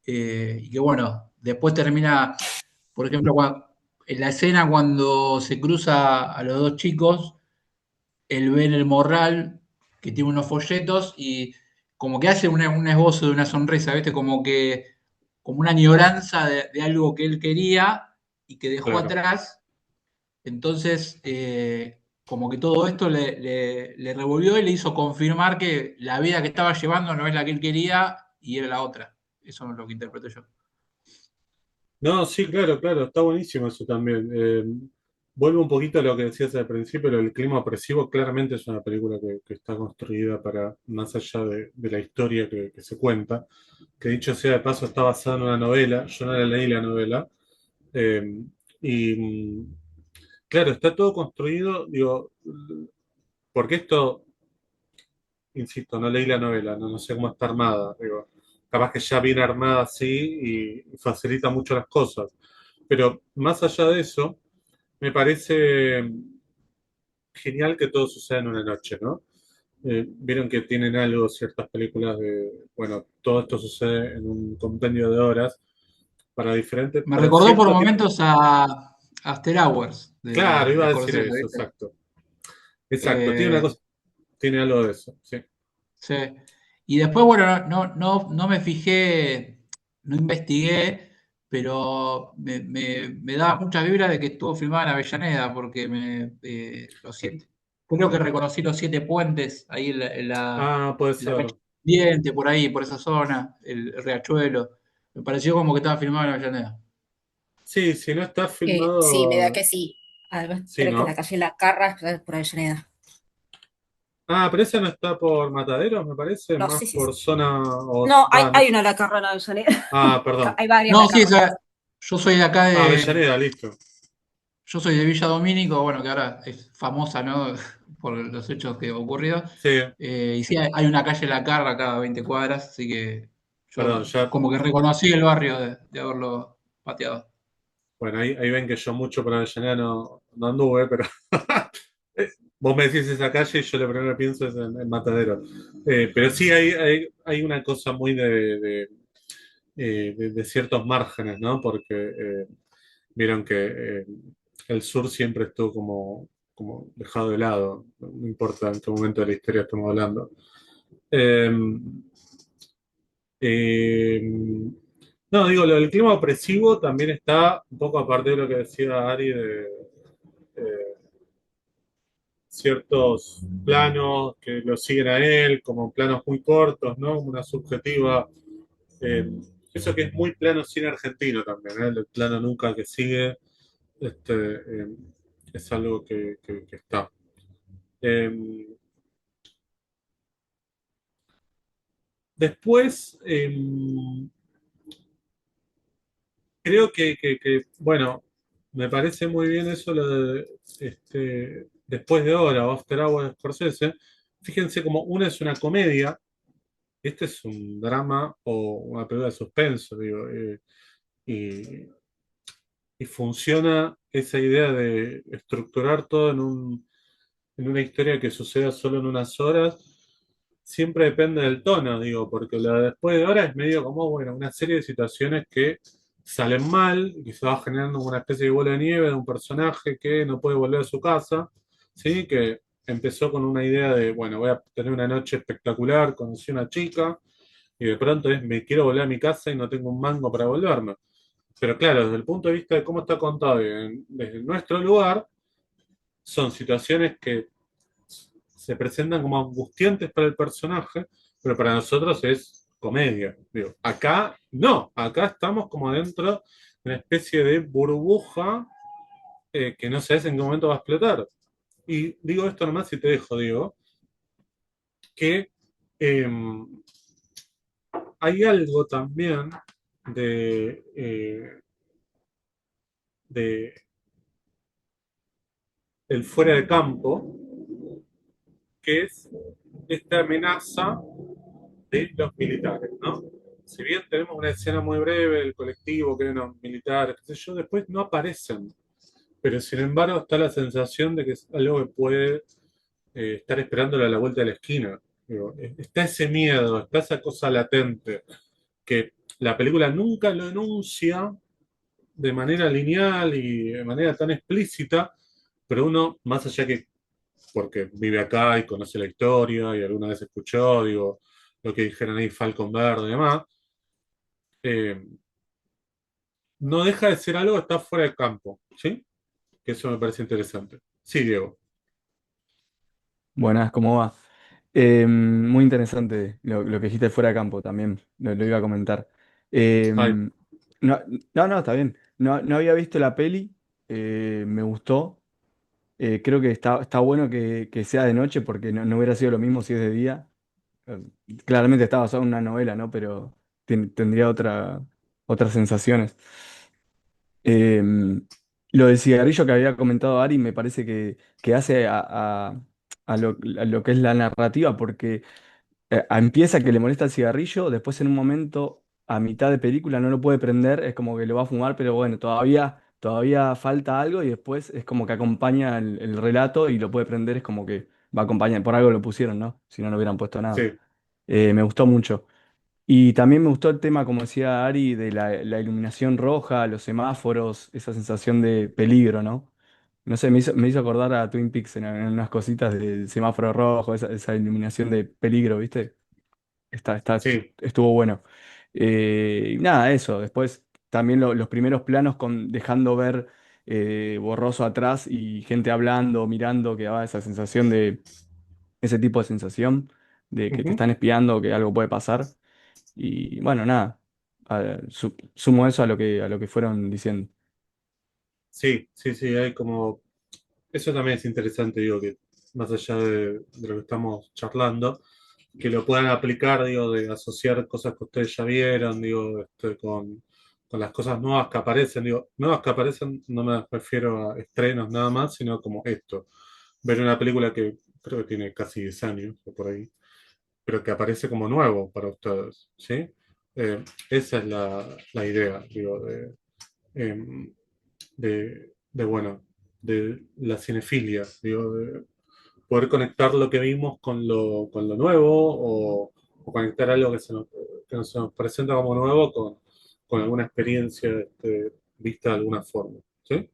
y que bueno, después termina, por ejemplo, en la escena cuando se cruza a los dos chicos, él ve en el morral que tiene unos folletos y como que hace un esbozo de una sonrisa, ¿viste? Como una añoranza de algo que él quería y que dejó Claro. atrás. Entonces, como que todo esto le revolvió y le hizo confirmar que la vida que estaba llevando no es la que él quería y era la otra. Eso es lo que interpreto yo. No, sí, claro, claro, está buenísimo eso también. Vuelvo un poquito a lo que decías al principio, lo del clima opresivo, claramente es una película que está construida para, más allá de la historia que se cuenta, que dicho sea de paso está basada en una novela, yo no la leí la novela, y claro, está todo construido, digo, porque esto, insisto, no leí la novela, no sé cómo está armada, digo, capaz que ya viene armada así y facilita mucho las cosas. Pero más allá de eso, me parece genial que todo suceda en una noche, ¿no? Vieron que tienen algo, ciertas películas de, bueno, todo esto sucede en un compendio de horas Me para recordó por cierto tipo. momentos a After Hours Claro, iba de a decir Scorsese, eso, ¿viste? exacto. Exacto, tiene una Eh, cosa, tiene algo de eso, sí. sí. Y después, bueno, no me fijé, no investigué, pero me da mucha vibra de que estuvo filmada en Avellaneda, porque creo que reconocí los siete puentes ahí Ah, puede en la calle ser. Diente, por ahí, por esa zona, el Riachuelo. Me pareció como que estaba filmado en Avellaneda. Sí, si no está Sí, me da filmado, que sí. Además, sí, creo que la ¿no? calle La Carra está por Avellaneda. Ah, pero esa no está por Mataderos, me parece, No, más sí, sí, por sí. zona, o, No, va, no hay sé. una La Carra en Avellaneda. Ah, perdón. Hay varias No, La sí, o Carra. sea, yo soy de acá Ah, Avellaneda, listo. yo soy de Villa Domínico, bueno, que ahora es famosa, ¿no? Por los hechos que ocurrido. Sí, Y sí, hay una calle La Carra cada 20 cuadras, así que perdón, yo ya, como que reconocí el barrio de haberlo pateado. bueno, ahí ven que yo mucho por Avellaneda no anduve, pero eh, vos me decís esa calle y yo lo primero que pienso es en Matadero. Pero sí hay una cosa muy de ciertos márgenes, ¿no? Porque vieron que el sur siempre estuvo como dejado de lado, no importa en qué momento de la historia estamos hablando. Eh, eh, no, digo, lo del clima opresivo también está un poco aparte de lo que decía Ari de ciertos planos que lo siguen a él, como planos muy cortos, ¿no? Una subjetiva. eh, Eso que es muy plano cine argentino también, ¿eh? El plano nunca que sigue, este, es algo que está. Eh, Después, creo bueno, me parece muy bien eso lo de después de hora o After Hours de Scorsese. Fíjense como una es una comedia, este es un drama o una película de suspenso, digo, y, y funciona esa idea de estructurar todo en una historia que suceda solo en unas horas. Siempre depende del tono, digo, porque la de después de hora es medio como, bueno, una serie de situaciones que salen mal y se va generando una especie de bola de nieve de un personaje que no puede volver a su casa, ¿sí? Que empezó con una idea de, bueno, voy a tener una noche espectacular, conocí una chica y de pronto es, me quiero volver a mi casa y no tengo un mango para volverme. Pero claro, desde el punto de vista de cómo está contado desde nuestro lugar, son situaciones que se presentan como angustiantes para el personaje, pero para nosotros es comedia. Digo, acá no, acá estamos como dentro de una especie de burbuja que no sabes en qué momento va a explotar. Y digo esto nomás y te dejo, digo, que eh, hay algo también de el fuera de campo, que es esta amenaza de los militares, ¿no? Si bien tenemos una escena muy breve del colectivo, que hay unos militares, qué sé yo, después no aparecen. Pero sin embargo está la sensación de que es algo que puede estar esperándolo a la vuelta de la esquina. Digo, está ese miedo, está esa cosa latente, que la película nunca lo enuncia de manera lineal y de manera tan explícita, pero uno, más allá que porque vive acá y conoce la historia y alguna vez escuchó, digo, lo que dijeron ahí Falcon Verde y demás, eh, no deja de ser algo que está fuera de campo, ¿sí? Que eso me parece interesante. Sí, Diego. Buenas, ¿cómo va? Muy interesante lo que dijiste fuera de campo también, lo iba a comentar. Ay, No, no, está bien. No había visto la peli, me gustó. Creo que está bueno que sea de noche porque no hubiera sido lo mismo si es de día. Eh, Claramente está basado en una novela, ¿no? Pero tendría otras sensaciones. Lo del cigarrillo que había comentado Ari me parece que hace a lo que es la narrativa, porque empieza que le molesta el cigarrillo, después en un momento, a mitad de película, no lo puede prender, es como que lo va a fumar, pero bueno, todavía falta algo y después es como que acompaña el relato y lo puede prender, es como que va a acompañar, por algo lo pusieron, ¿no? Si no, no hubieran puesto nada. Sí. Me gustó mucho. Y también me gustó el tema, como decía Ari, de la iluminación roja, los semáforos, esa sensación de peligro, ¿no? No sé, me hizo acordar a Twin Peaks en unas cositas del semáforo rojo, esa iluminación de peligro, ¿viste? Sí. Estuvo bueno. Y nada, eso. Después también los primeros planos dejando ver borroso atrás y gente hablando, mirando, que daba esa sensación ese tipo de sensación de que te Ujú. están espiando, que algo puede pasar. Y bueno, nada. Sumo eso a lo que fueron diciendo. Sí, sí, sí, hay como... Eso también es interesante, digo, que más allá de lo que estamos charlando, que lo puedan aplicar, digo, de asociar cosas que ustedes ya vieron, digo, con las cosas nuevas que aparecen, digo, nuevas que aparecen no me refiero a estrenos nada más, sino como esto, ver una película que creo que tiene casi 10 años o por ahí, pero que aparece como nuevo para ustedes, ¿sí? Esa es la idea, digo, em, bueno, de la cinefilia, digo, de poder conectar lo que vimos con lo nuevo o conectar algo que se nos presenta como nuevo con alguna experiencia vista de alguna forma, ¿sí?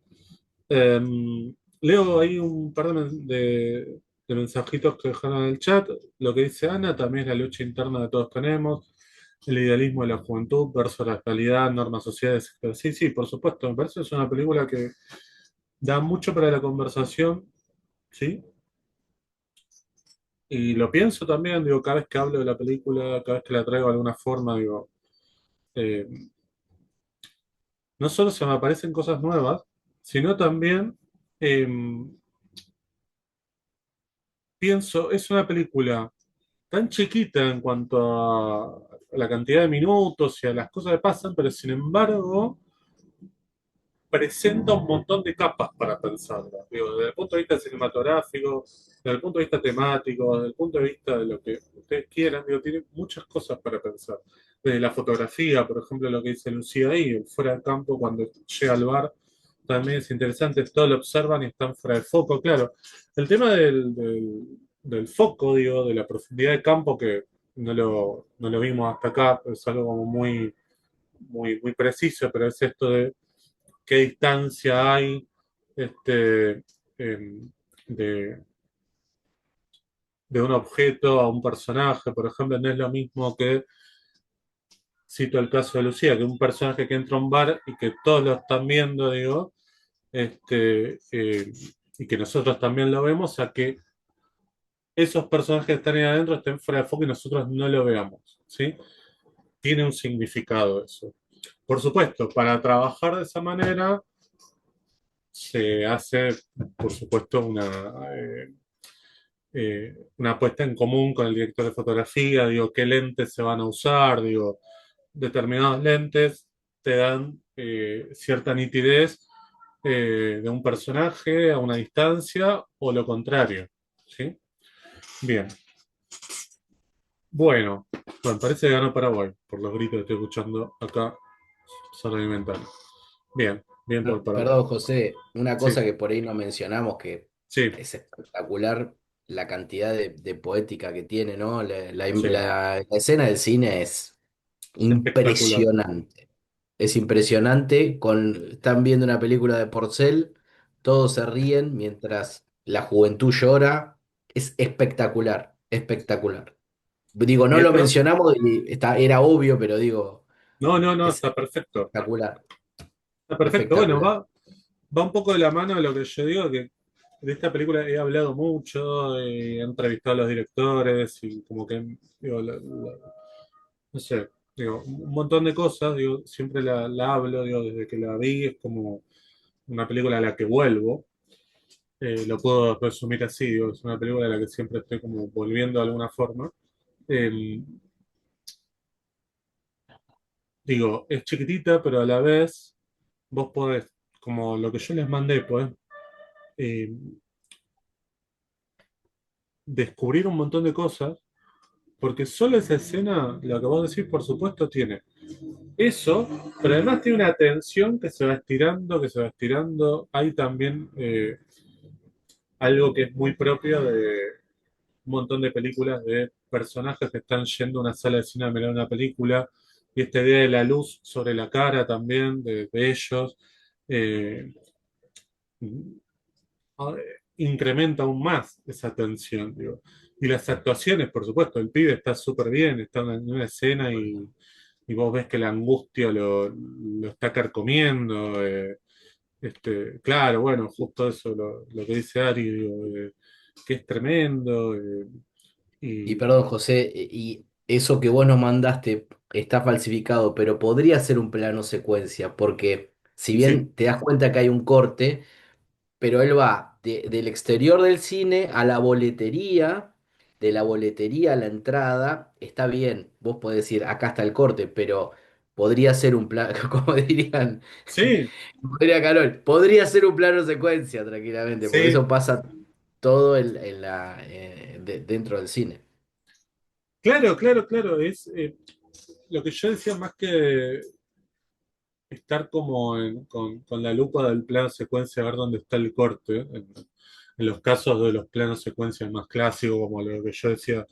Leo ahí un par de mensajitos que dejaron en el chat. Lo que dice Ana también es la lucha interna que todos tenemos, el idealismo de la juventud versus la realidad, normas sociales. Sí, sí, por supuesto, me parece que es una película que da mucho para la conversación, ¿sí? Y lo pienso también, digo, cada vez que hablo de la película, cada vez que la traigo de alguna forma, digo, eh, no solo se me aparecen cosas nuevas, sino también eh, pienso, es una película tan chiquita en cuanto a la cantidad de minutos y a las cosas que pasan, pero sin embargo presenta un montón de capas para pensarla. Digo, desde el punto de vista cinematográfico, desde el punto de vista temático, desde el punto de vista de lo que ustedes quieran, digo, tiene muchas cosas para pensar. Desde la fotografía, por ejemplo, lo que dice Lucía ahí, el fuera de campo cuando llega al bar, también es interesante, todo lo observan y están fuera de foco, claro. El tema del foco, digo, de la profundidad de campo que no lo vimos hasta acá, es algo como muy, muy, muy preciso, pero es esto de qué distancia hay este, em, de, de un objeto a un personaje, por ejemplo, no es lo mismo que, cito el caso de Lucía, que un personaje que entra a un bar y que todos lo están viendo, digo, y que nosotros también lo vemos, a que esos personajes que están ahí adentro estén fuera de foco y nosotros no lo veamos, ¿sí? Tiene un significado eso. Por supuesto, para trabajar de esa manera se hace, por supuesto, una puesta en común con el director de fotografía, digo, qué lentes se van a usar, digo, determinados lentes te dan cierta nitidez de un personaje a una distancia o lo contrario, ¿sí? Bien, bueno, parece que ganó Paraguay, por los gritos que estoy escuchando acá sobre mi ventana. Bien, bien por Paraguay. Perdón, José, una Sí, cosa que por ahí no mencionamos que sí, es espectacular la cantidad de poética que tiene, ¿no? sí, La escena del cine es espectacular. impresionante. Es impresionante. Están viendo una película de Porcel, todos se ríen mientras la juventud llora. Es espectacular, espectacular. Digo, no lo Mientras, mencionamos y era obvio, pero digo, no, no, no, es está perfecto. espectacular, Está perfecto. Bueno, espectacular. va un poco de la mano de lo que yo digo, que de esta película he hablado mucho, he entrevistado a los directores y como que, digo, no sé, digo, un montón de cosas, digo, siempre la hablo, digo, desde que la vi, es como una película a la que vuelvo. Lo puedo resumir así, digo, es una película a la que siempre estoy como volviendo de alguna forma. Eh, Digo, es chiquitita, pero a la vez vos podés, como lo que yo les mandé, podés eh, descubrir un montón de cosas porque solo esa escena, lo que vos decís, por supuesto, tiene eso, pero además tiene una tensión que se va estirando, que se va estirando. Hay también algo que es muy propio de un montón de películas de personajes que están yendo a una sala de cine a mirar una película, y esta idea de la luz sobre la cara también de ellos. eh, Incrementa aún más esa tensión, digo. Y las actuaciones, por supuesto, el pibe está súper bien, está en una escena y vos ves que la angustia lo está carcomiendo. Claro, bueno, justo eso, lo que dice Ari, digo, que es tremendo. Y Y perdón, José, y eso que vos nos mandaste está falsificado, pero podría ser un plano secuencia, porque si sí, bien te das cuenta que hay un corte, pero él va del exterior del cine a la boletería, de la boletería a la entrada, está bien, vos podés decir, acá está el corte, pero podría ser un plano, como dirían, sí, podría Carol, podría ser un plano secuencia tranquilamente, porque sí, eso pasa todo dentro del cine. claro, claro, claro. Lo que yo decía más que estar como con la lupa del plano secuencia a ver dónde está el corte. En los casos de los planos secuencias más clásicos, como lo que yo decía,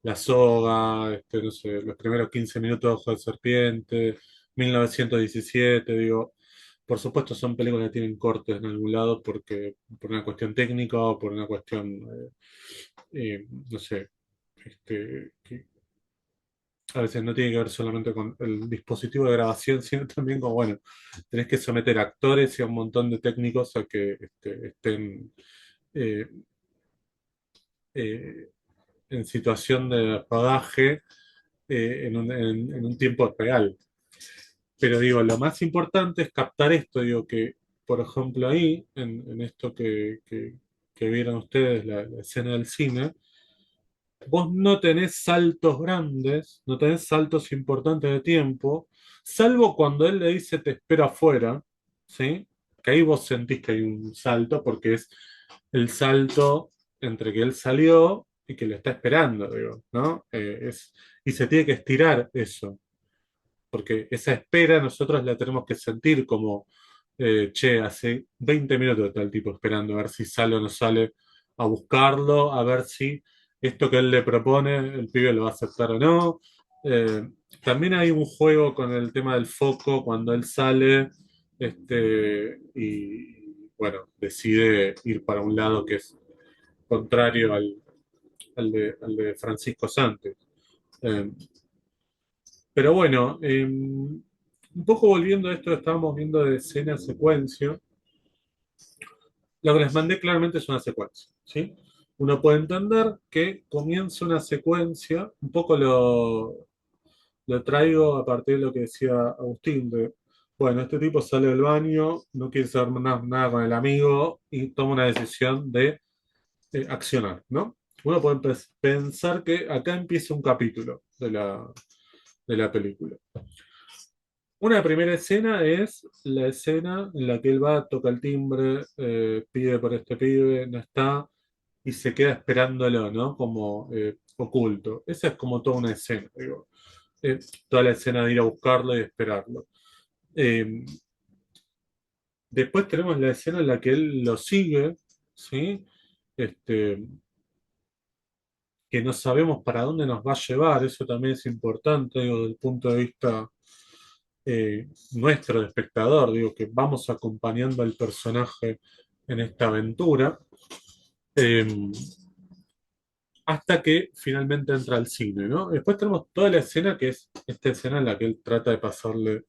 La Soga, no sé, los primeros 15 minutos de Ojo de Serpiente, 1917, digo, por supuesto son películas que tienen cortes en algún lado por una cuestión técnica o por una cuestión, no sé, que a veces no tiene que ver solamente con el dispositivo de grabación, sino también con, bueno, tenés que someter a actores y a un montón de técnicos a que estén eh, eh, en situación de rodaje en un tiempo real. Pero digo, lo más importante es captar esto, digo, que, por ejemplo, ahí, en esto que vieron ustedes, la escena del cine, vos no tenés saltos grandes, no tenés saltos importantes de tiempo, salvo cuando él le dice te espero afuera, ¿sí? Que ahí vos sentís que hay un salto, porque es el salto entre que él salió y que lo está esperando, digo, ¿no? Y se tiene que estirar eso, porque esa espera nosotros la tenemos que sentir como, che, hace 20 minutos está el tipo esperando a ver si sale o no sale a buscarlo, a ver si esto que él le propone, el pibe lo va a aceptar o no. Eh, También hay un juego con el tema del foco cuando él sale, y bueno, decide ir para un lado que es contrario al de Francisco Santos. Eh, pero bueno, un poco volviendo a esto que estábamos viendo de escena secuencia, lo que les mandé claramente es una secuencia, ¿sí? Uno puede entender que comienza una secuencia, un poco lo traigo a partir de lo que decía Agustín, de, bueno, este tipo sale del baño, no quiere saber nada con el amigo y toma una decisión de accionar, ¿no? Uno puede pensar que acá empieza un capítulo de la película. Una primera escena es la escena en la que él va, toca el timbre, pide por este pibe, no está, y se queda esperándolo, ¿no? Como oculto. Esa es como toda una escena, digo. Eh, Toda la escena de ir a buscarlo y esperarlo. Eh, Después tenemos la escena en la que él lo sigue, ¿sí? Este, que no sabemos para dónde nos va a llevar, eso también es importante, digo, desde el punto de vista nuestro de espectador, digo, que vamos acompañando al personaje en esta aventura, eh, hasta que finalmente entra al cine, ¿no? Después tenemos toda la escena que es esta escena en la que él trata de pasarle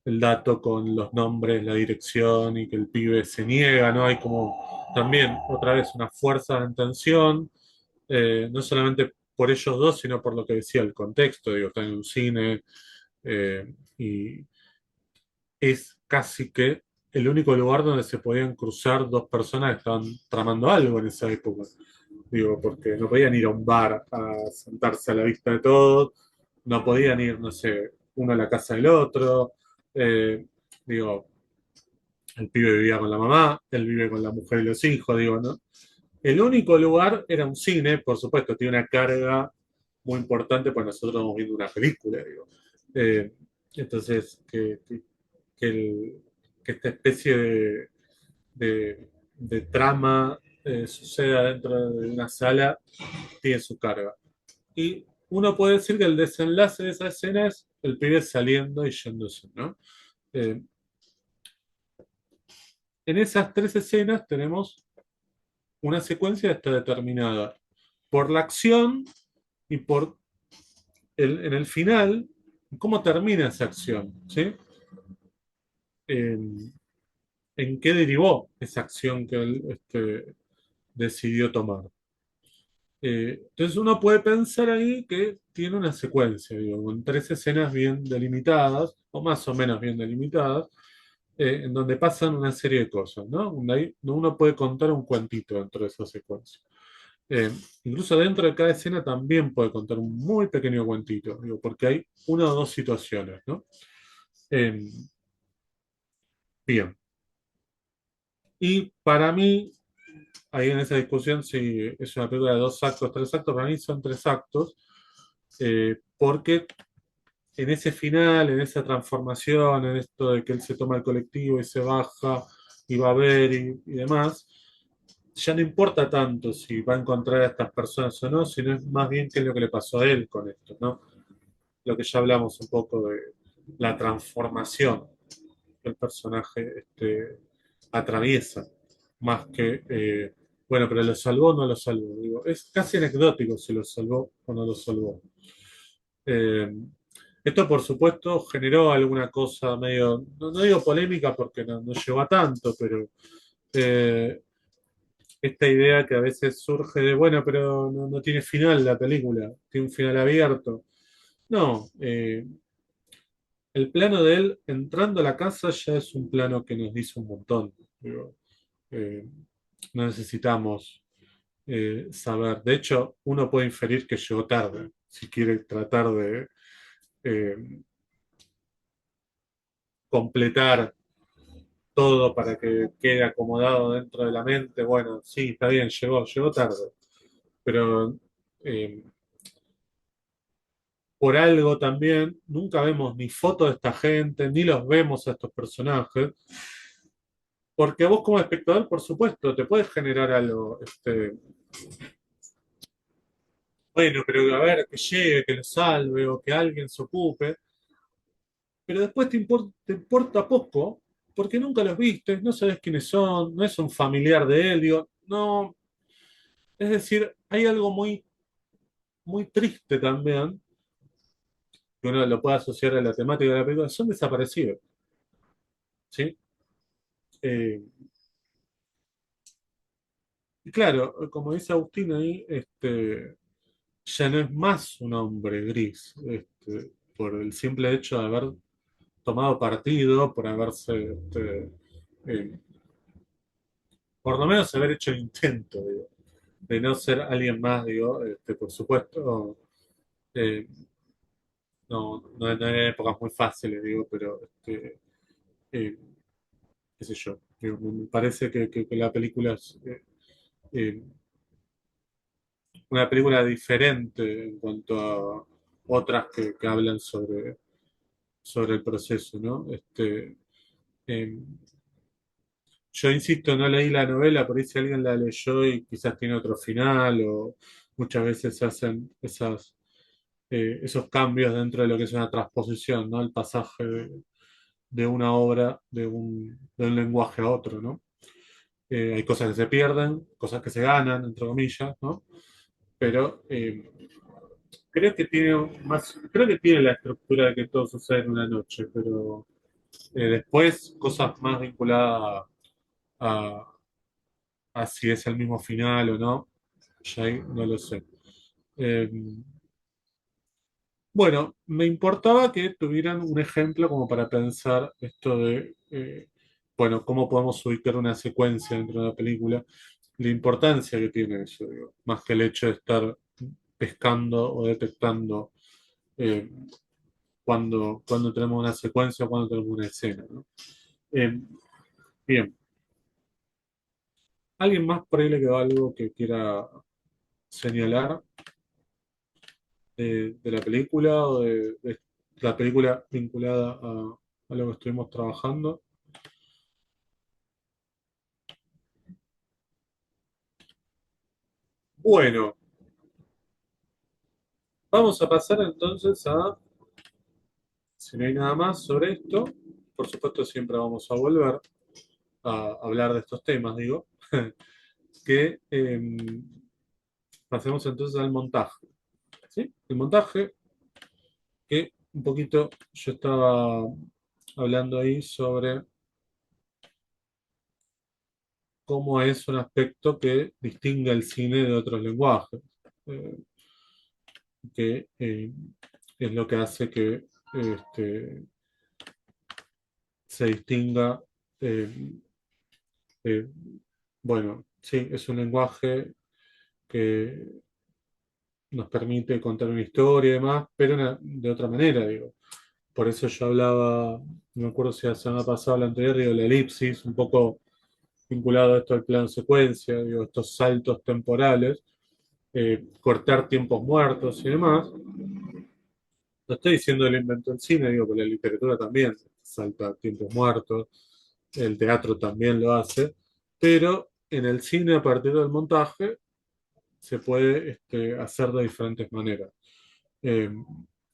el dato con los nombres, la dirección y que el pibe se niega, ¿no? Hay como también otra vez una fuerza de tensión, no solamente por ellos dos, sino por lo que decía el contexto, digo, está en un cine, y es casi que el único lugar donde se podían cruzar dos personas que estaban tramando algo en esa época. Digo, porque no podían ir a un bar a sentarse a la vista de todos, no podían ir, no sé, uno a la casa del otro. Eh, Digo, el pibe vivía con la mamá, él vive con la mujer y los hijos, digo, ¿no? El único lugar era un cine, por supuesto, tiene una carga muy importante, pues nosotros estamos viendo una película, digo. Eh, entonces, que el- que esta especie de trama suceda dentro de una sala tiene su carga. Y uno puede decir que el desenlace de esa escena es el pibe saliendo y yéndose, ¿no? Eh, en esas tres escenas tenemos una secuencia que está determinada por la acción y por en el final, cómo termina esa acción, ¿sí? En, en qué derivó esa acción que él decidió tomar. Entonces uno puede pensar ahí que tiene una secuencia, digo, con tres escenas bien delimitadas, o más o menos bien delimitadas, en donde pasan una serie de cosas, ¿no? Donde uno puede contar un cuentito dentro de esa secuencia. Eh, Incluso dentro de cada escena también puede contar un muy pequeño cuentito, digo, porque hay una o dos situaciones, ¿no? Eh, Bien. Y para mí, ahí en esa discusión, si es una película de dos actos, tres actos, para mí son tres actos, porque en ese final, en esa transformación, en esto de que él se toma el colectivo y se baja y va a ver y demás, ya no importa tanto si va a encontrar a estas personas o no, sino es más bien qué es lo que le pasó a él con esto, ¿no? Lo que ya hablamos un poco de la transformación que el personaje atraviesa, más que, bueno, pero lo salvó o no lo salvó. Digo, es casi anecdótico si lo salvó o no lo salvó. Eh, Esto, por supuesto, generó alguna cosa medio, no digo polémica porque no llegó a tanto, pero eh, esta idea que a veces surge de, bueno, pero no tiene final la película, tiene un final abierto. No, el plano de él entrando a la casa ya es un plano que nos dice un montón. Digo, eh, no necesitamos saber. De hecho, uno puede inferir que llegó tarde, si quiere tratar de eh, completar todo para que quede acomodado dentro de la mente. Bueno, sí, está bien, llegó tarde, pero eh, por algo también nunca vemos ni fotos de esta gente, ni los vemos a estos personajes, porque vos como espectador, por supuesto, te puedes generar algo, bueno, pero a ver, que llegue, que lo salve o que alguien se ocupe, pero después te importa poco, porque nunca los viste, no sabes quiénes son, no es un familiar de él, digo, no, es decir, hay algo muy triste también, que uno lo puede asociar a la temática de la película, son desaparecidos, ¿sí? Eh, y claro, como dice Agustín ahí, ya no es más un hombre gris, por el simple hecho de haber tomado partido, por haberse, eh, por lo menos haber hecho el intento, digo, de no ser alguien más, digo, por supuesto, eh, no eran épocas muy fáciles, digo, pero eh, qué sé yo, digo, me parece que la película es eh, una película diferente en cuanto a otras que hablan sobre el proceso, ¿no? Eh, yo insisto, no leí la novela, por ahí si alguien la leyó y quizás tiene otro final, o muchas veces se hacen esos cambios dentro de lo que es una transposición, ¿no? El pasaje de una obra de un lenguaje a otro, ¿no? Hay cosas que se pierden, cosas que se ganan, entre comillas, ¿no? Pero creo que tiene la estructura de que todo sucede en una noche, pero después cosas más vinculadas a, a si es el mismo final o no, ya ahí no lo sé. Eh, bueno, me importaba que tuvieran un ejemplo como para pensar esto de, bueno, cómo podemos ubicar una secuencia dentro de una película, la importancia que tiene eso, digo, más que el hecho de estar pescando o detectando eh, cuando tenemos una secuencia o cuando tenemos una escena, ¿no? Eh, Bien, ¿alguien más por ahí le quedó algo que quiera señalar? de la película o de la película vinculada a lo que estuvimos trabajando. Bueno, vamos a pasar entonces a, si no hay nada más sobre esto, por supuesto siempre vamos a volver a hablar de estos temas, digo, que pasemos entonces al montaje. ¿Sí? El montaje, que un poquito yo estaba hablando ahí sobre cómo es un aspecto que distingue el cine de otros lenguajes, eh, que es lo que hace que este, se distinga, eh, eh, bueno, sí, es un lenguaje que nos permite contar una historia y demás, pero de otra manera, digo. Por eso yo hablaba, no me acuerdo si la semana pasada o la anterior, digo, la elipsis, un poco vinculado a esto del plano secuencia, digo, estos saltos temporales, cortar tiempos muertos y demás. No estoy diciendo el invento del cine, digo, que la literatura también salta tiempos muertos, el teatro también lo hace, pero en el cine, a partir del montaje, se puede hacer de diferentes maneras. Eh,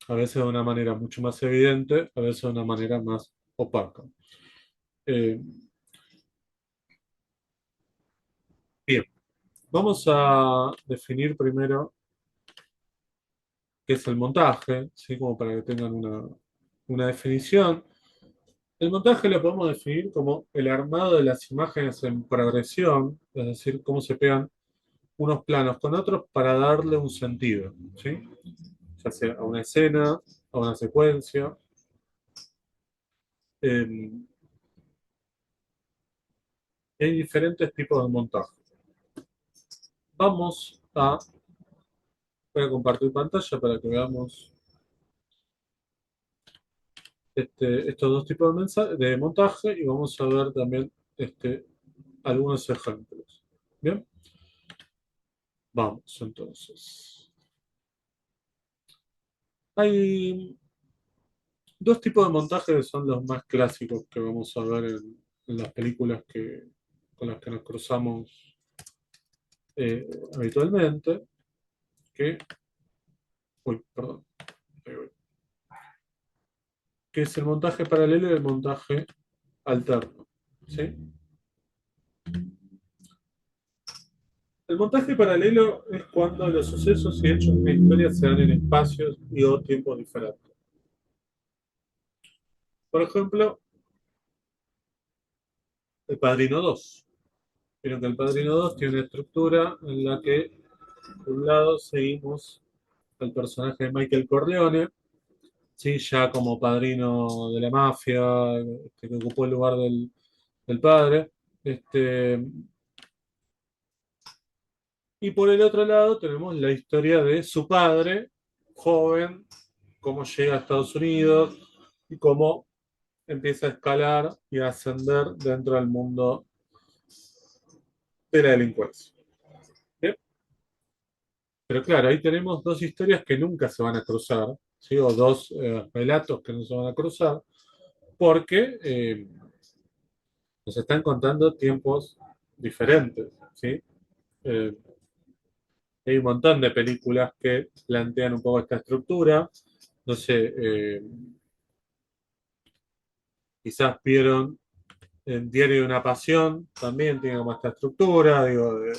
a veces de una manera mucho más evidente, a veces de una manera más opaca. Eh, bien, vamos a definir primero qué es el montaje, ¿sí? Como para que tengan una definición. El montaje lo podemos definir como el armado de las imágenes en progresión, es decir, cómo se pegan unos planos con otros para darle un sentido, ¿sí? Ya sea a una escena, a una secuencia. Eh, hay diferentes tipos de montaje. Voy a compartir pantalla para que veamos estos dos tipos de montaje y vamos a ver también algunos ejemplos. Bien, vamos entonces. Hay dos tipos de montaje que son los más clásicos que vamos a ver en las películas con las que nos cruzamos habitualmente, que, uy, perdón, ahí voy. Que es el montaje paralelo y el montaje alterno. ¿Sí? El montaje paralelo es cuando los sucesos y hechos de una historia se dan en espacios y o tiempos diferentes. Por ejemplo, El Padrino 2. Pero que El Padrino 2 tiene una estructura en la que, por un lado, seguimos al personaje de Michael Corleone, ¿sí? Ya como padrino de la mafia, que ocupó el lugar del padre. Este, y por el otro lado tenemos la historia de su padre, joven, cómo llega a Estados Unidos y cómo empieza a escalar y a ascender dentro del mundo de la delincuencia. ¿Bien? Pero claro, ahí tenemos dos historias que nunca se van a cruzar, ¿sí? O dos relatos que no se van a cruzar, porque nos están contando tiempos diferentes, ¿sí? Eh, hay un montón de películas que plantean un poco esta estructura. No sé, quizás vieron en Diario de una Pasión, también tiene como esta estructura, digo, de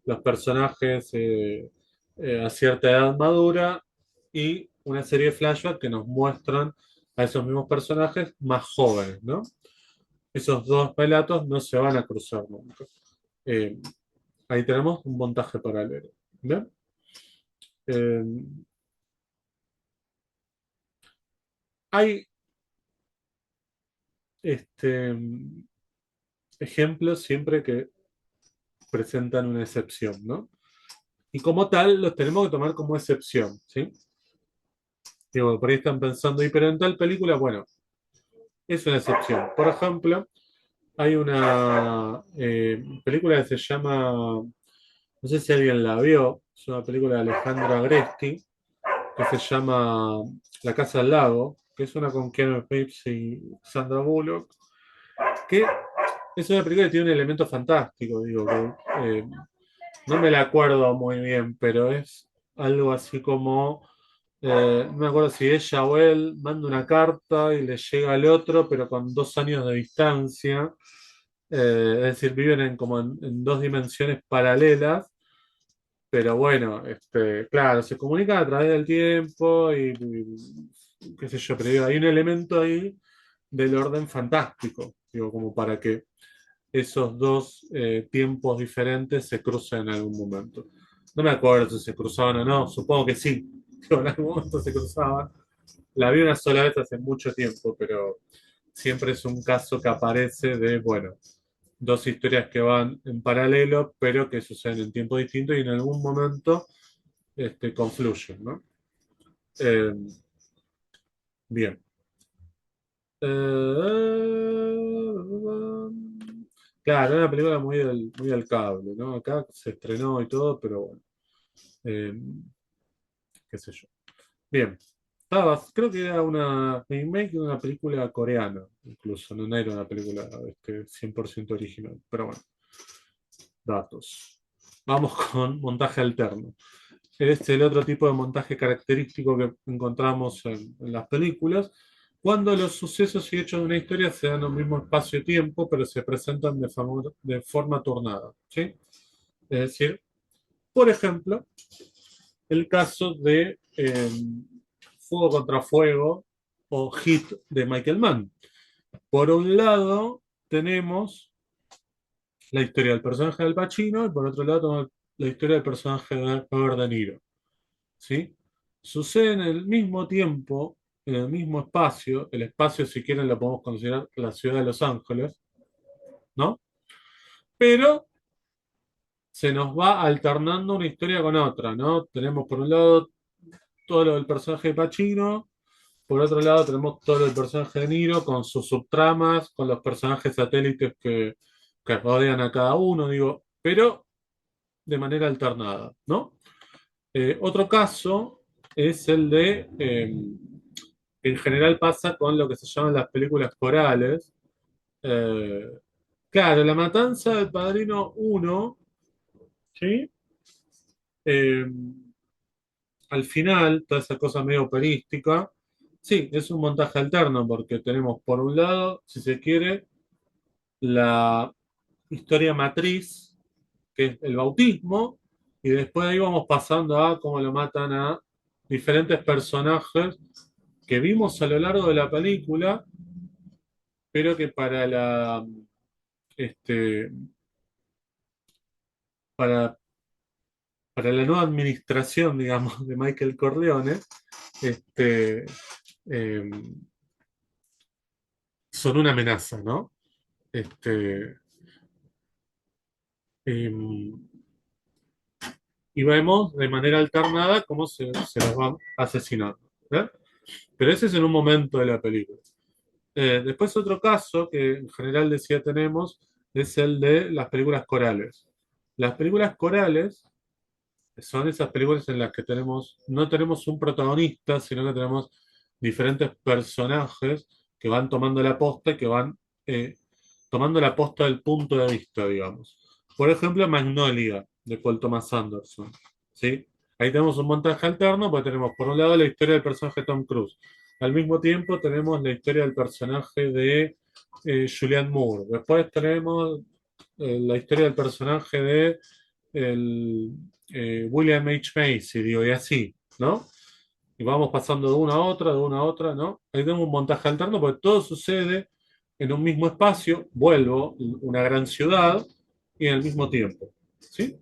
los personajes a cierta edad madura y una serie de flashbacks que nos muestran a esos mismos personajes más jóvenes, ¿no? Esos dos relatos no se van a cruzar nunca. Eh, ahí tenemos un montaje paralelo. ¿Bien? Eh, hay este, ejemplos siempre que presentan una excepción, ¿no? Y como tal, los tenemos que tomar como excepción, ¿sí? Digo, por ahí están pensando, y pero en tal película, bueno, es una excepción. Por ejemplo, hay una película que se llama, no sé si alguien la vio, es una película de Alejandro Agresti, que se llama La Casa del Lago, que es una con Keanu Reeves y Sandra Bullock, que es una película que tiene un elemento fantástico, digo, que no me la acuerdo muy bien, pero es algo así como, no me acuerdo si ella o él manda una carta y le llega al otro, pero con 2 años de distancia. Es decir, viven como en dos dimensiones paralelas, pero bueno, claro, se comunican a través del tiempo y qué sé yo, pero digo, hay un elemento ahí del orden fantástico, digo, como para que esos dos tiempos diferentes se crucen en algún momento. No me acuerdo si se cruzaban o no, supongo que sí, digo, en algún momento se cruzaban. La vi una sola vez hace mucho tiempo, pero siempre es un caso que aparece de, bueno, dos historias que van en paralelo, pero que suceden en tiempo distinto y en algún momento confluyen, ¿no? Eh, bien. Claro, era una película muy del cable, ¿no? Acá se estrenó y todo, pero bueno, eh, qué sé yo. Bien. Creo que era una remake de una película coreana, incluso, no era una película 100% original, pero bueno, datos. Vamos con montaje alterno. Es el otro tipo de montaje característico que encontramos en las películas, cuando los sucesos y hechos de una historia se dan en un mismo espacio-tiempo, pero se presentan de forma turnada, ¿sí? Es decir, por ejemplo, el caso de Fuego contra Fuego o Hit de Michael Mann. Por un lado, tenemos la historia del personaje del Pacino y por otro lado, tenemos la historia del personaje de Robert De Niro. ¿Sí? Sucede en el mismo tiempo, en el mismo espacio. El espacio, si quieren, lo podemos considerar la ciudad de Los Ángeles, ¿no? Pero se nos va alternando una historia con otra, ¿no? Tenemos por un lado todo lo del personaje de Pacino, por otro lado tenemos todo lo del personaje de Niro con sus subtramas, con los personajes satélites que rodean a cada uno, digo, pero de manera alternada, ¿no? Otro caso es el de, en general pasa con lo que se llaman las películas corales. Eh, claro, La Matanza del Padrino uno, ¿sí? Eh, Al final, toda esa cosa medio operística, sí, es un montaje alterno porque tenemos por un lado, si se quiere, la historia matriz, que es el bautismo, y después ahí vamos pasando a cómo lo matan a diferentes personajes que vimos a lo largo de la película, pero que este, para, para la nueva administración, digamos, de Michael Corleone, este, eh, son una amenaza, ¿no? Este, eh, y vemos de manera alternada cómo se los van asesinando, ¿eh? Pero ese es en un momento de la película. Después otro caso que en general decía tenemos es el de las películas corales. Las películas corales son esas películas en las que no tenemos un protagonista, sino que tenemos diferentes personajes que van tomando la posta y que van tomando la posta del punto de vista, digamos. Por ejemplo, Magnolia, de Paul Thomas Anderson. ¿Sí? Ahí tenemos un montaje alterno, porque tenemos por un lado la historia del personaje de Tom Cruise. Al mismo tiempo tenemos la historia del personaje de Julianne Moore. Después tenemos la historia del personaje de William H. Macy, digo, y así, ¿no? Y vamos pasando de una a otra, de una a otra, ¿no? Ahí tenemos un montaje alterno porque todo sucede en un mismo espacio, vuelvo, una gran ciudad, y en el mismo tiempo, ¿sí?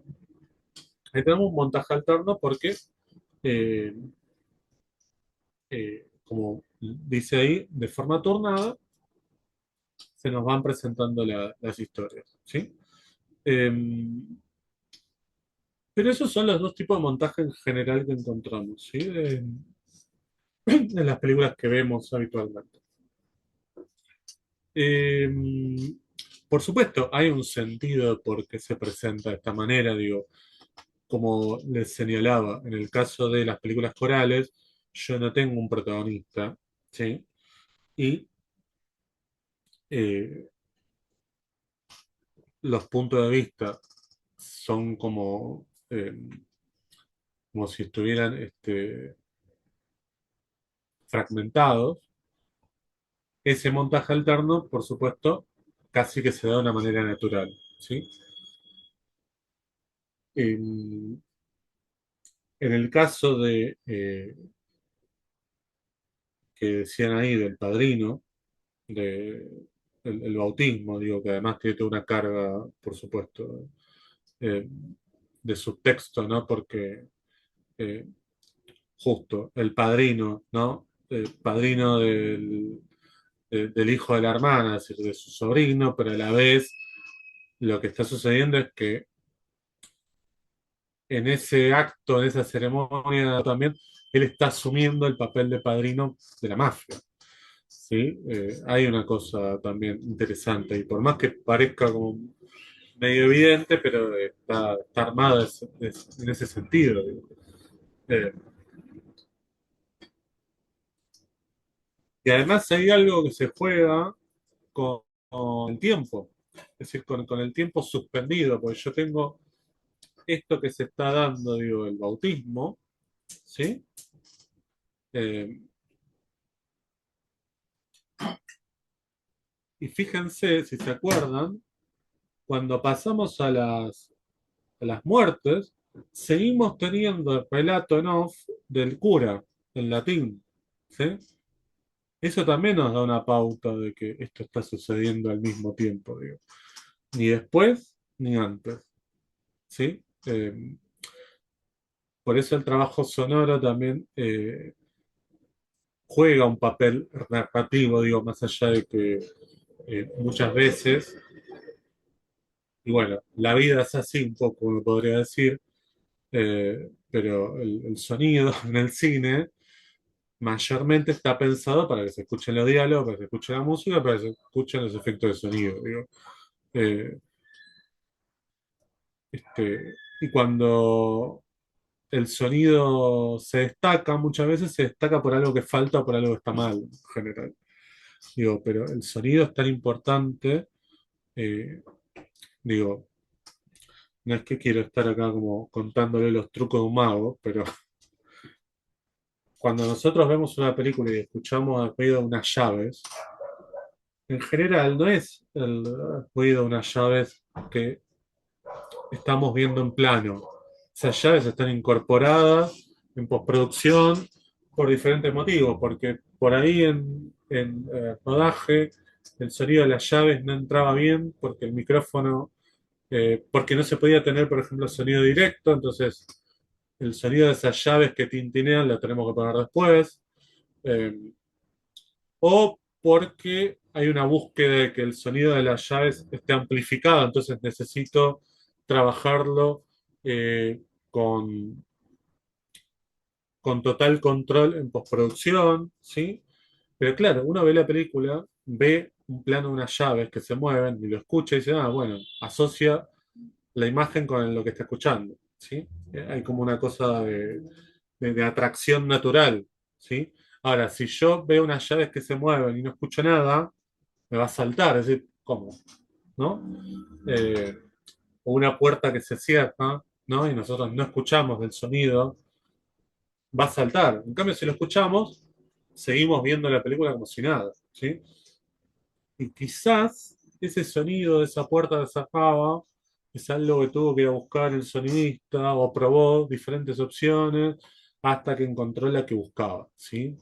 Ahí tenemos un montaje alterno porque, eh, como dice ahí, de forma turnada, se nos van presentando las historias, ¿sí? Pero esos son los dos tipos de montaje en general que encontramos, ¿sí? En las películas que vemos habitualmente. Eh, por supuesto, hay un sentido por qué se presenta de esta manera, digo, como les señalaba, en el caso de las películas corales, yo no tengo un protagonista, ¿sí? Y eh, los puntos de vista son como si estuvieran fragmentados. Ese montaje alterno, por supuesto, casi que se da de una manera natural, ¿sí? En, en el caso que decían ahí del padrino, de el bautismo, digo, que además tiene toda una carga, por supuesto, eh, de subtexto, ¿no? Porque eh, justo el padrino, ¿no? El padrino del hijo de la hermana, es decir, de su sobrino, pero a la vez lo que está sucediendo es que en ese acto, en esa ceremonia también, él está asumiendo el papel de padrino de la mafia. ¿Sí? Hay una cosa también interesante, y por más que parezca como medio evidente, pero está armada en ese sentido. Digo. Eh, y además hay algo que se juega con el tiempo, es decir, con el tiempo suspendido, porque yo tengo esto que se está dando, digo, el bautismo, ¿sí? Eh, y fíjense, si se acuerdan, cuando pasamos a las muertes, seguimos teniendo el relato en off del cura, en latín, ¿sí? Eso también nos da una pauta de que esto está sucediendo al mismo tiempo, digo. Ni después ni antes, ¿sí? Por eso el trabajo sonoro también juega un papel narrativo, digo, más allá de que muchas veces, y bueno, la vida es así un poco, me podría decir, pero el sonido en el cine mayormente está pensado para que se escuchen los diálogos, para que se escuche la música, para que se escuchen los efectos de sonido, digo. Eh, y cuando el sonido se destaca, muchas veces se destaca por algo que falta o por algo que está mal, en general. Digo, pero el sonido es tan importante, eh, digo, no es que quiero estar acá como contándole los trucos de un mago, pero cuando nosotros vemos una película y escuchamos el ruido de unas llaves, en general no es el ruido de unas llaves que estamos viendo en plano. Esas llaves están incorporadas en postproducción por diferentes motivos, porque por ahí en rodaje el sonido de las llaves no entraba bien porque el micrófono, porque no se podía tener, por ejemplo, sonido directo, entonces el sonido de esas llaves que tintinean lo tenemos que poner después. Eh, o porque hay una búsqueda de que el sonido de las llaves esté amplificado, entonces necesito trabajarlo eh, con, con total control en postproducción, ¿sí? Pero claro, uno ve la película, ve un plano de unas llaves que se mueven y lo escucha y dice, ah, bueno, asocia la imagen con lo que está escuchando, ¿sí? Hay como una cosa de atracción natural, ¿sí? Ahora, si yo veo unas llaves que se mueven y no escucho nada, me va a saltar, es decir, ¿cómo? ¿No? Eh, o una puerta que se cierra, ¿no? Y nosotros no escuchamos el sonido, va a saltar. En cambio, si lo escuchamos, seguimos viendo la película como si nada, ¿sí? Y quizás ese sonido de esa puerta que zafaba es algo que tuvo que ir a buscar el sonidista o probó diferentes opciones hasta que encontró la que buscaba, ¿sí?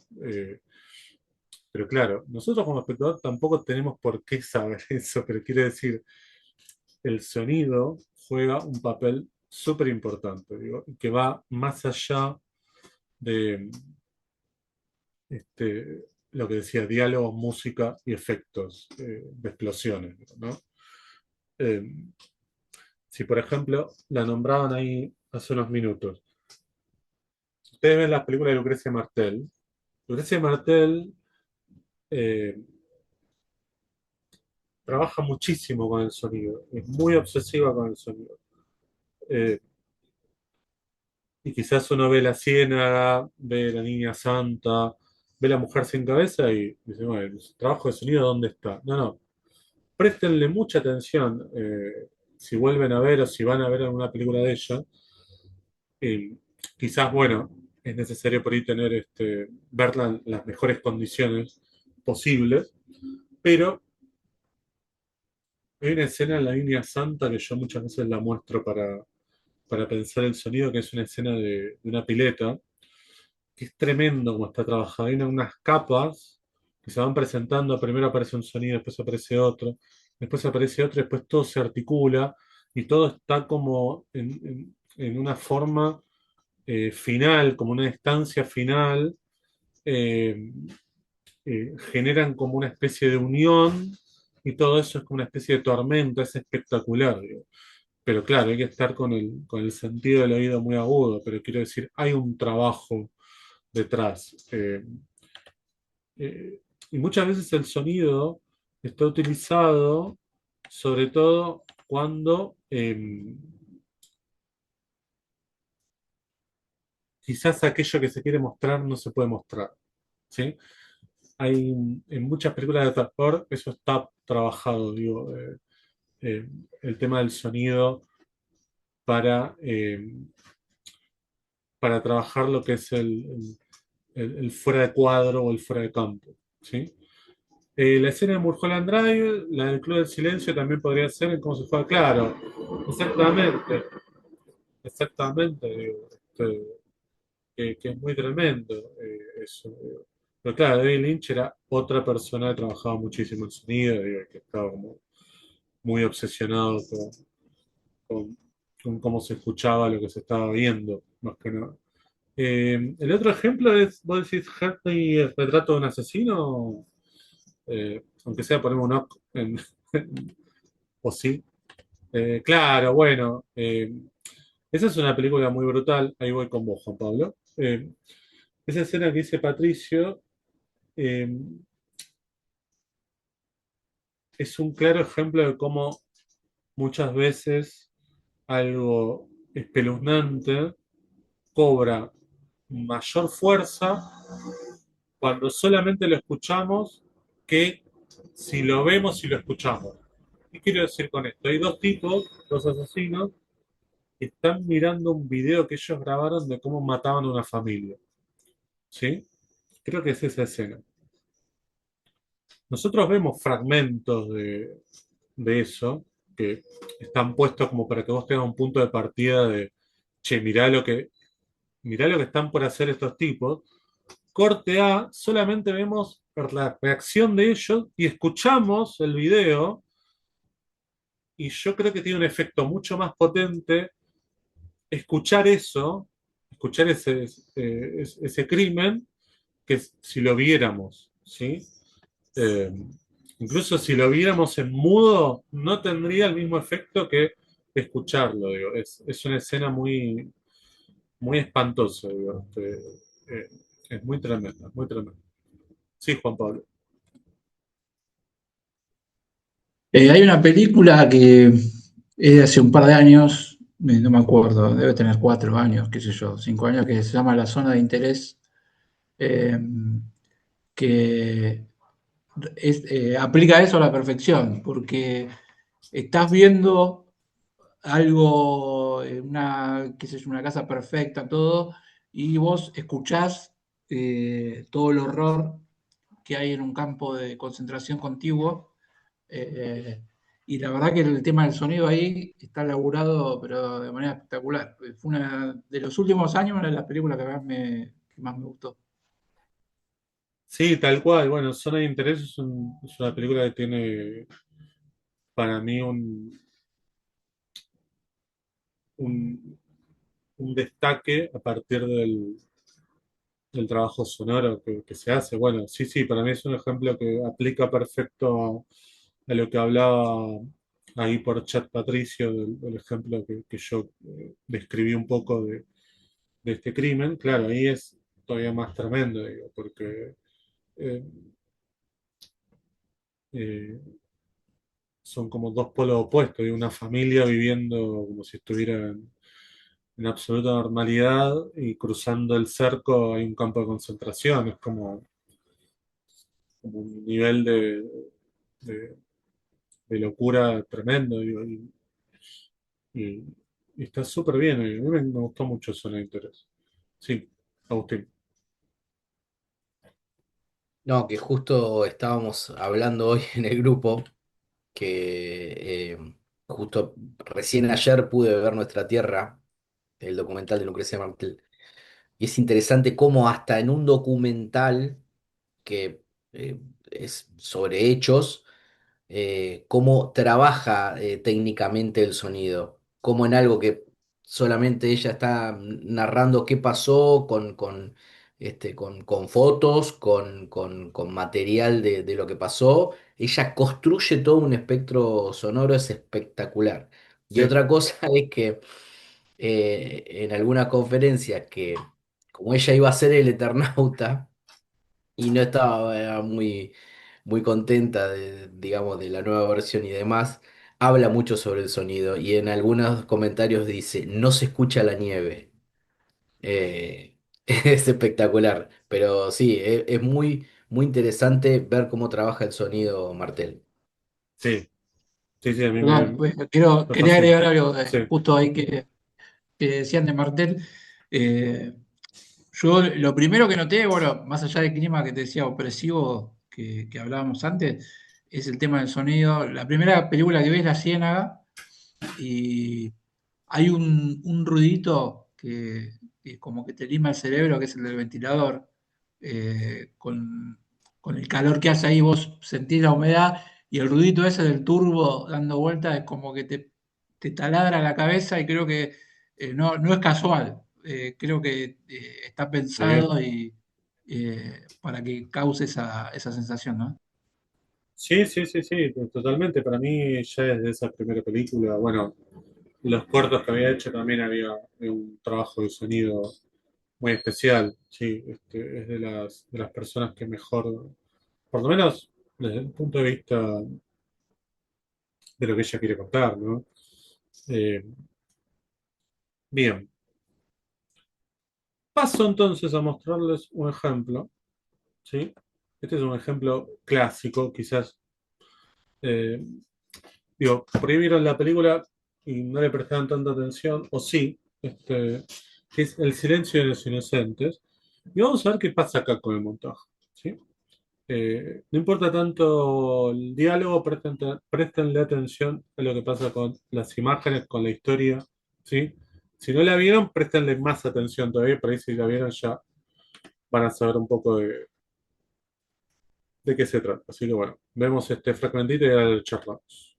Pero claro, nosotros como espectador tampoco tenemos por qué saber eso, pero quiere decir, el sonido juega un papel súper importante, digo, que va más allá de lo que decía, diálogos, música y efectos de explosiones, ¿no? Eh, si por ejemplo la nombraban ahí hace unos minutos, ustedes ven las películas de Lucrecia Martel. Lucrecia Martel eh, trabaja muchísimo con el sonido, es muy obsesiva con el sonido. Eh, y quizás uno ve la ciénaga, ve la niña santa, ve la mujer sin cabeza y dice, bueno, el trabajo de sonido, ¿dónde está? No, no, préstenle mucha atención si vuelven a ver o si van a ver alguna película de ella. eh, Quizás, bueno, es necesario por ahí tener, verla en las mejores condiciones posibles, pero hay una escena en la línea santa que yo muchas veces la muestro para pensar el sonido, que es una escena de una pileta, que es tremendo como está trabajada. Hay unas capas que se van presentando, primero aparece un sonido, después aparece otro, después todo se articula y todo está como en una forma final, como una estancia final. eh, Generan como una especie de unión y todo eso es como una especie de tormenta, es espectacular, digo. Pero claro, hay que estar con el sentido del oído muy agudo, pero quiero decir, hay un trabajo detrás. Y muchas veces el sonido está utilizado, sobre todo cuando quizás aquello que se quiere mostrar no se puede mostrar. ¿Sí? Hay en muchas películas de terror, eso está trabajado, digo, eh, el tema del sonido para, para trabajar lo que es el fuera de cuadro o el fuera de campo. ¿Sí? La escena de Mulholland Drive, la del Club del Silencio también podría ser en cómo se fue. Claro, exactamente, exactamente, digo, que es muy tremendo eso. Digo. Pero claro, David Lynch era otra persona que trabajaba muchísimo el sonido, digo, que estaba como muy obsesionado con, con cómo se escuchaba lo que se estaba viendo, más que nada. El otro ejemplo es, vos decís, Hackney, el retrato de un asesino, aunque sea ponemos un ok o sí. Claro, bueno, esa es una película muy brutal, ahí voy con vos, Juan Pablo. Esa escena que dice Patricio eh, es un claro ejemplo de cómo muchas veces algo espeluznante cobra mayor fuerza cuando solamente lo escuchamos que si lo vemos y lo escuchamos. ¿Qué quiero decir con esto? Hay dos tipos, dos asesinos, que están mirando un video que ellos grabaron de cómo mataban a una familia. ¿Sí? Creo que es esa escena. Nosotros vemos fragmentos de eso que están puestos como para que vos tengas un punto de partida de, che, mirá lo que están por hacer estos tipos. Corte A, solamente vemos la reacción de ellos y escuchamos el video y yo creo que tiene un efecto mucho más potente escuchar eso, escuchar ese crimen, que si lo viéramos, ¿sí? Eh, Incluso si lo viéramos en mudo, no tendría el mismo efecto que escucharlo, digo. Es una escena muy, muy espantosa, digo. Es muy tremenda, muy tremenda. Sí, Juan Pablo. Hay una película que es de hace un par de años, no me acuerdo, debe tener 4 años, qué sé yo, 5 años, que se llama La Zona de Interés, eh, que aplica eso a la perfección, porque estás viendo algo, qué sé yo, una casa perfecta, todo, y vos escuchás todo el horror que hay en un campo de concentración contiguo. eh, y la verdad que el tema del sonido ahí está laburado, pero de manera espectacular. Fue una de los últimos años, una de las películas que más me gustó. Sí, tal cual. Bueno, Zona de Interés es una película que tiene para mí un, un destaque a partir del trabajo sonoro que se hace. Bueno, sí, sí, para mí es un ejemplo que aplica perfecto a lo que hablaba ahí por chat Patricio, del ejemplo que yo describí un poco de este crimen. Claro, ahí es todavía más tremendo, digo, porque eh, eh, son como dos polos opuestos, y una familia viviendo como si estuvieran en absoluta normalidad y cruzando el cerco hay un campo de concentración. Es como un nivel de- de locura tremendo. Y- y está súper bien. Y a mí me gustó mucho Zona de Interés. Sí, Agustín. No, que justo estábamos hablando hoy en el grupo que justo recién ayer pude ver Nuestra Tierra, el documental de Lucrecia Martel. Y es interesante cómo hasta en un documental que es sobre hechos, cómo trabaja técnicamente el sonido, como en algo que solamente ella está narrando qué pasó con fotos, con material de lo que pasó. Ella construye todo un espectro sonoro, es espectacular. Y Sí, otra cosa es que en algunas conferencias que como ella iba a ser el Eternauta, y no estaba muy contenta digamos, de la nueva versión y demás. Habla mucho sobre el sonido y en algunos comentarios dice, no se escucha la nieve. Es espectacular, pero sí, es muy interesante ver cómo trabaja el sonido Martel. sí, sí, sí, a mí Perdón, pues, me quería fascina. agregar algo Sí, justo ahí que decían de Martel. Eh, yo lo primero que noté, bueno, más allá del clima que te decía opresivo que hablábamos antes, es el tema del sonido. La primera película que ves es La Ciénaga y hay un ruidito que como que te lima el cerebro, que es el del ventilador. Con el calor que hace ahí, vos sentís la humedad y el ruidito ese del turbo dando vueltas es como que te taladra la cabeza y creo que no es casual. Creo que está sí. pensado y para que cause esa sensación, ¿no? Sí, sí, sí, sí, totalmente. Para mí ya desde esa primera película, bueno, los cortos que había hecho también había un trabajo de sonido muy especial. Sí, es de las personas que mejor, por lo menos desde el punto de vista de lo que ella quiere contar, ¿no? Eh, bien, paso entonces a mostrarles un ejemplo, ¿sí? Este es un ejemplo clásico, quizás, eh, digo, por ahí vieron la película y no le prestaron tanta atención, o sí, que es El silencio de los inocentes. Y vamos a ver qué pasa acá con el montaje, ¿sí? No importa tanto el diálogo, préstenle atención a lo que pasa con las imágenes, con la historia, ¿sí? Si no la vieron, préstenle más atención todavía, por ahí si la vieron ya van a saber un poco de qué se trata. Así que bueno, vemos este fragmentito y ahora charlamos.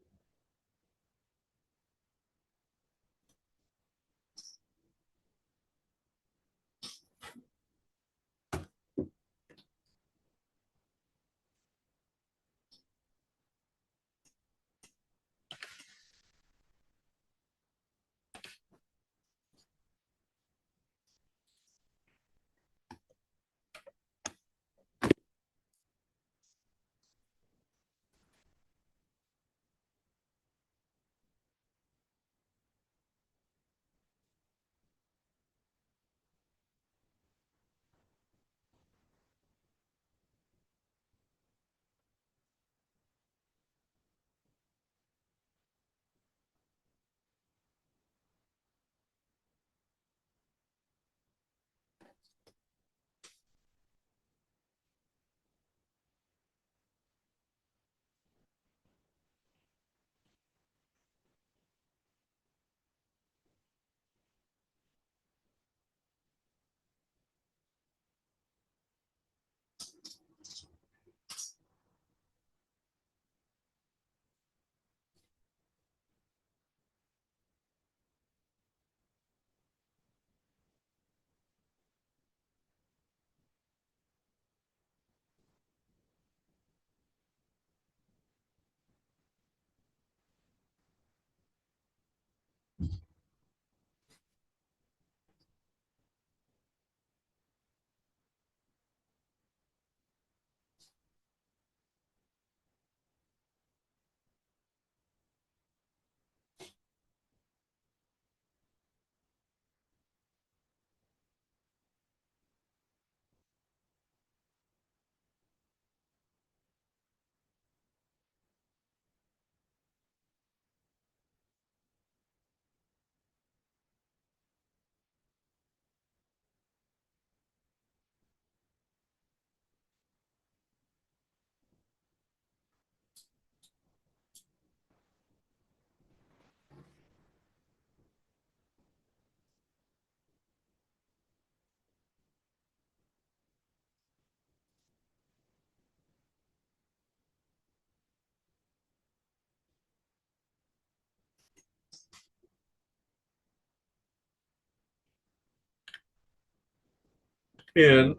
Bien,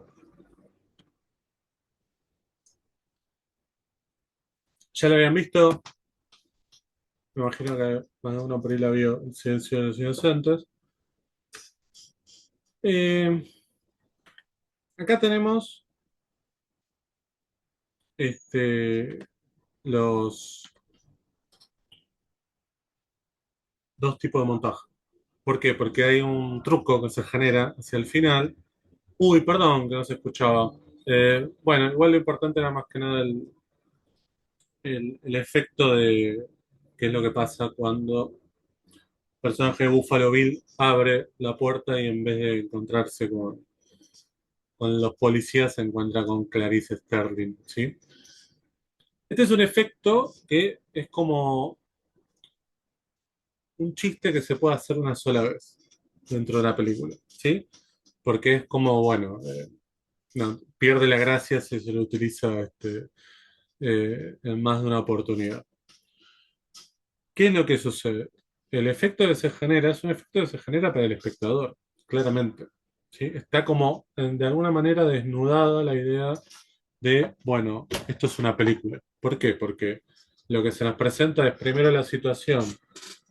ya lo habían visto. Me imagino que más de uno por ahí la vio El silencio de los inocentes. Eh, Acá tenemos este, los dos tipos de montaje. ¿Por qué? Porque hay un truco que se genera hacia el final. Uy, perdón, que no se escuchaba. Bueno, igual lo importante era más que nada el efecto de qué es lo que pasa cuando el personaje de Buffalo Bill abre la puerta y en vez de encontrarse con los policías se encuentra con Clarice Sterling, ¿sí? Este es un efecto que es como un chiste que se puede hacer una sola vez dentro de la película, ¿sí? Porque es como, bueno, no, pierde la gracia si se lo utiliza en más de una oportunidad. ¿Qué es lo que sucede? El efecto que se genera es un efecto que se genera para el espectador, claramente, ¿sí? Está como, de alguna manera, desnudada la idea de, bueno, esto es una película. ¿Por qué? Porque lo que se nos presenta es primero la situación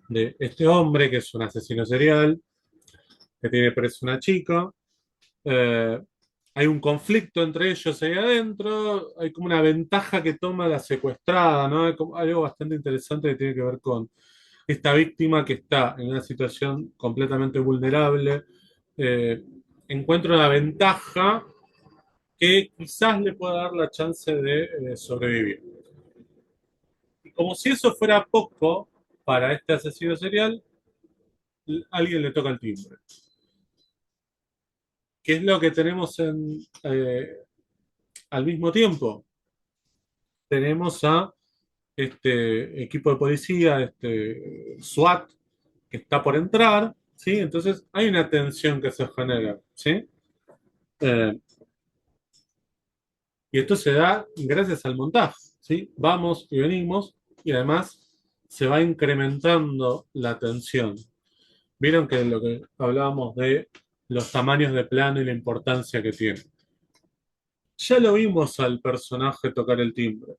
de este hombre que es un asesino serial, que tiene preso una chica. eh, Hay un conflicto entre ellos ahí adentro, hay como una ventaja que toma la secuestrada, ¿no? Hay como algo bastante interesante que tiene que ver con esta víctima que está en una situación completamente vulnerable. eh, Encuentra una ventaja que quizás le pueda dar la chance de sobrevivir. Y como si eso fuera poco para este asesino serial, alguien le toca el timbre. ¿Qué es lo que tenemos al mismo tiempo? Tenemos a este equipo de policía, este SWAT, que está por entrar, ¿sí? Entonces hay una tensión que se genera, ¿sí? Eh, y esto se da gracias al montaje, ¿sí? Vamos y venimos y además se va incrementando la tensión. Vieron que lo que hablábamos de los tamaños de plano y la importancia que tiene. Ya lo vimos al personaje tocar el timbre.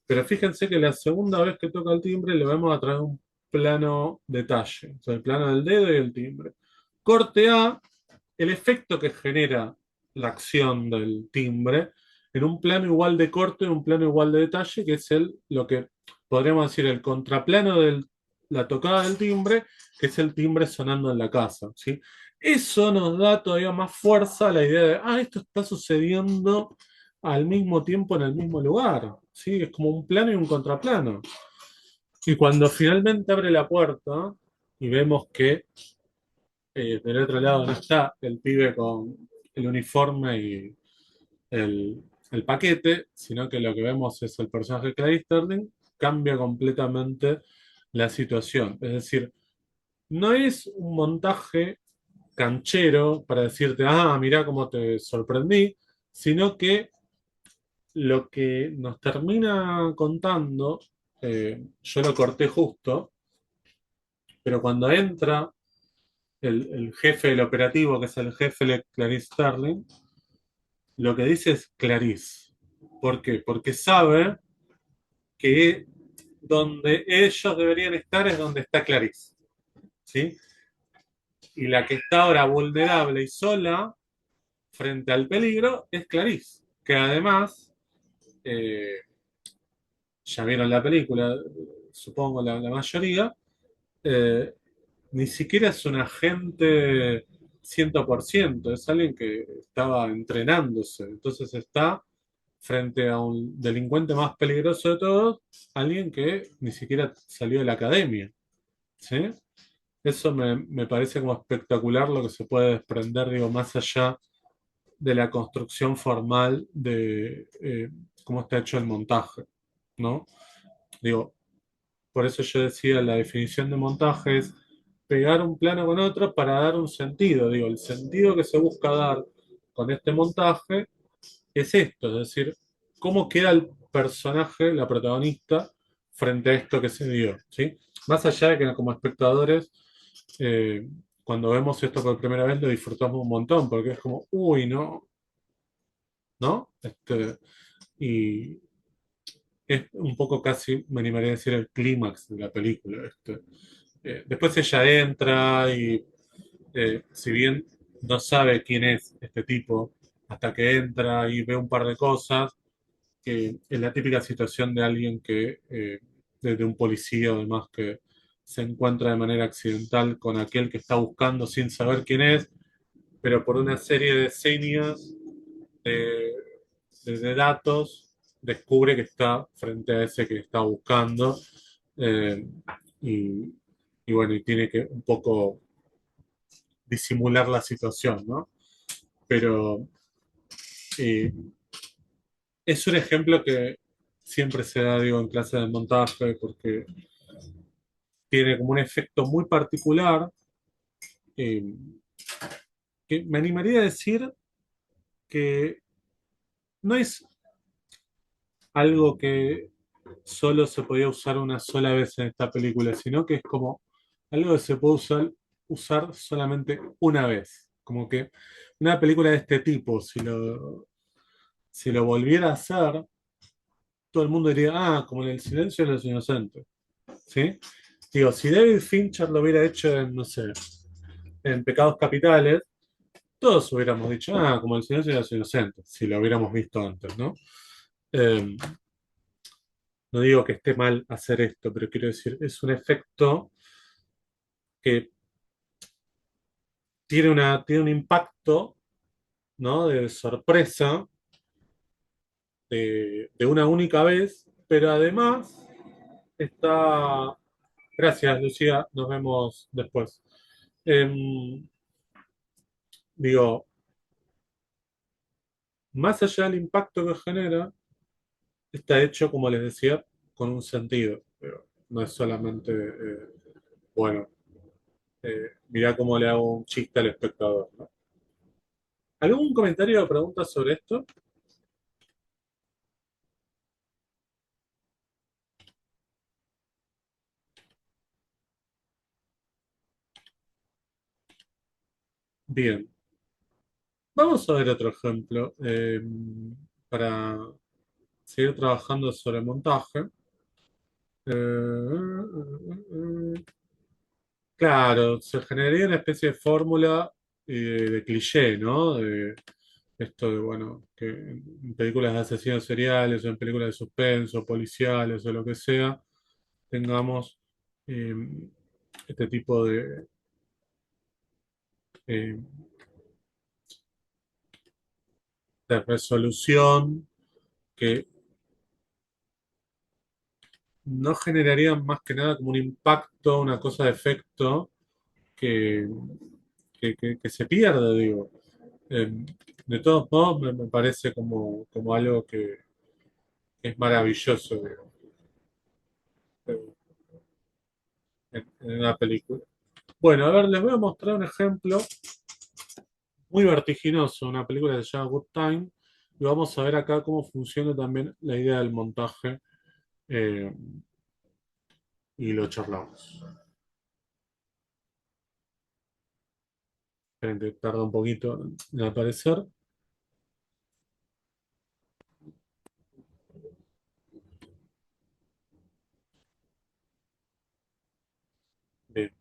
Pero fíjense que la segunda vez que toca el timbre le vemos a través de un plano detalle, o sea, el plano del dedo y el timbre. Corte A, el efecto que genera la acción del timbre en un plano igual de corto y un plano igual de detalle, que es lo que podríamos decir el contraplano de la tocada del timbre, que es el timbre sonando en la casa, ¿sí? Eso nos da todavía más fuerza a la idea de, esto está sucediendo al mismo tiempo en el mismo lugar, ¿sí? Es como un plano y un contraplano. Y cuando finalmente abre la puerta y vemos que del otro lado no está el pibe con el uniforme y el paquete, sino que lo que vemos es el personaje de Clarice Sterling, cambia completamente la situación. Es decir, no es un montaje canchero para decirte, mirá cómo te sorprendí, sino que lo que nos termina contando, yo lo corté justo, pero cuando entra el jefe del operativo, que es el jefe de Clarice Starling, lo que dice es Clarice. ¿Por qué? Porque sabe que donde ellos deberían estar es donde está Clarice, ¿sí? Y la que está ahora vulnerable y sola frente al peligro es Clarice, que además, eh, ya vieron la película, supongo la mayoría, eh, ni siquiera es un agente 100%, es alguien que estaba entrenándose, entonces está frente a un delincuente más peligroso de todos, alguien que ni siquiera salió de la academia, ¿sí? Eso me parece como espectacular lo que se puede desprender, digo, más allá de la construcción formal de cómo está hecho el montaje, ¿no? Digo, por eso yo decía, la definición de montaje es pegar un plano con otro para dar un sentido. Digo, el sentido que se busca dar con este montaje es esto, es decir, cómo queda el personaje, la protagonista, frente a esto que se dio, ¿sí? Más allá de que como espectadores, eh, cuando vemos esto por primera vez lo disfrutamos un montón, porque es como, uy, no. ¿no? Y es un poco casi, me animaría a decir, el clímax de la película. Después ella entra y si bien no sabe quién es este tipo, hasta que entra y ve un par de cosas, que es la típica situación de alguien que, de un policía además, que se encuentra de manera accidental con aquel que está buscando sin saber quién es, pero por una serie de señas, de, de datos, descubre que está frente a ese que está buscando. eh, y, y bueno, y tiene que un poco disimular la situación, ¿no? Pero eh, es un ejemplo que siempre se da, digo, en clase de montaje, porque tiene como un efecto muy particular, eh, que me animaría a decir que no es algo que solo se podía usar una sola vez en esta película, sino que es como algo que se puede usar solamente una vez. Como que una película de este tipo, si lo volviera a hacer, todo el mundo diría, ah, como en El silencio de los inocentes. ¿Sí? Digo, si David Fincher lo hubiera hecho en, no sé, en Pecados Capitales, todos hubiéramos dicho, ah, como El silencio de los inocentes, si lo hubiéramos visto antes, ¿no? Eh, no digo que esté mal hacer esto, pero quiero decir, es un efecto que tiene un impacto, ¿no? De sorpresa de una única vez, pero además está... Gracias, Lucía, nos vemos después. Em, digo, más allá del impacto que genera, está hecho, como les decía, con un sentido. Pero no es solamente, bueno, mirá cómo le hago un chiste al espectador, ¿no? ¿Algún comentario o pregunta sobre esto? Bien, vamos a ver otro ejemplo para seguir trabajando sobre montaje. Claro, se generaría una especie de fórmula de cliché, ¿no? De esto de, bueno, que en películas de asesinos seriales o en películas de suspenso, policiales o lo que sea, tengamos eh, este tipo eh, de resolución que no generarían más que nada como un impacto, una cosa de efecto que, que se pierde, digo. Eh, de todos modos, me parece como algo que es maravilloso, digo, en una película. Bueno, a ver, les voy a mostrar un ejemplo muy vertiginoso, una película que se llama Good Time, y vamos a ver acá cómo funciona también la idea del montaje, eh, y lo charlamos. Esperen que tarda un poquito en aparecer. Bien.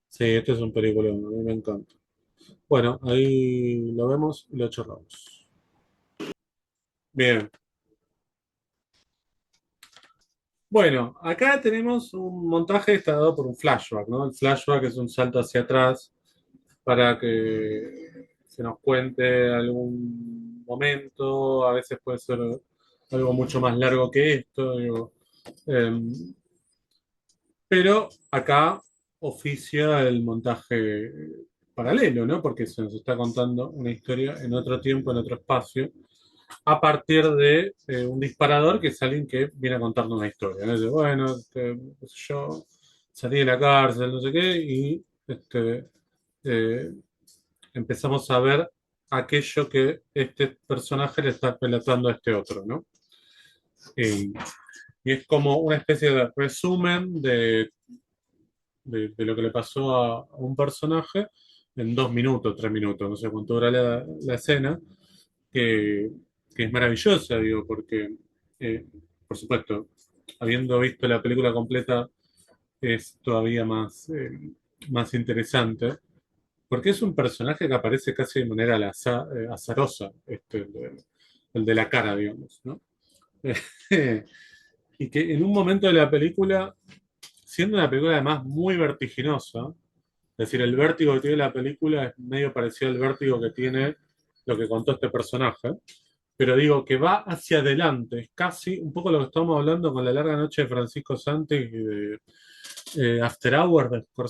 Sí, este es un película, a mí me encanta. Bueno, ahí lo vemos y lo charlamos. Bien. Bueno, acá tenemos un montaje que está dado por un flashback, ¿no? El flashback es un salto hacia atrás para que se nos cuente algún momento, a veces puede ser algo mucho más largo que esto, digo. Em, pero acá oficia el montaje paralelo, ¿no? Porque se nos está contando una historia en otro tiempo, en otro espacio, a partir de un disparador que es alguien que viene a contarnos una historia, ¿no? Dice, bueno, qué sé yo salí de la cárcel, no sé qué, y eh, empezamos a ver aquello que este personaje le está relatando a este otro, ¿no? Eh, y es como una especie de resumen de lo que le pasó a un personaje, en 2 minutos, 3 minutos, no sé cuánto dura la escena, que, que es maravillosa, digo, porque, eh, por supuesto, habiendo visto la película completa, es todavía más interesante, porque es un personaje que aparece casi de manera azarosa, el de la cara, digamos, ¿no? Y que en un momento de la película, siendo una película además muy vertiginosa, es decir, el vértigo que tiene la película es medio parecido al vértigo que tiene lo que contó este personaje, pero digo que va hacia adelante, es casi un poco lo que estamos hablando con La larga noche de Francisco Santi y de After Hours de Scorsese.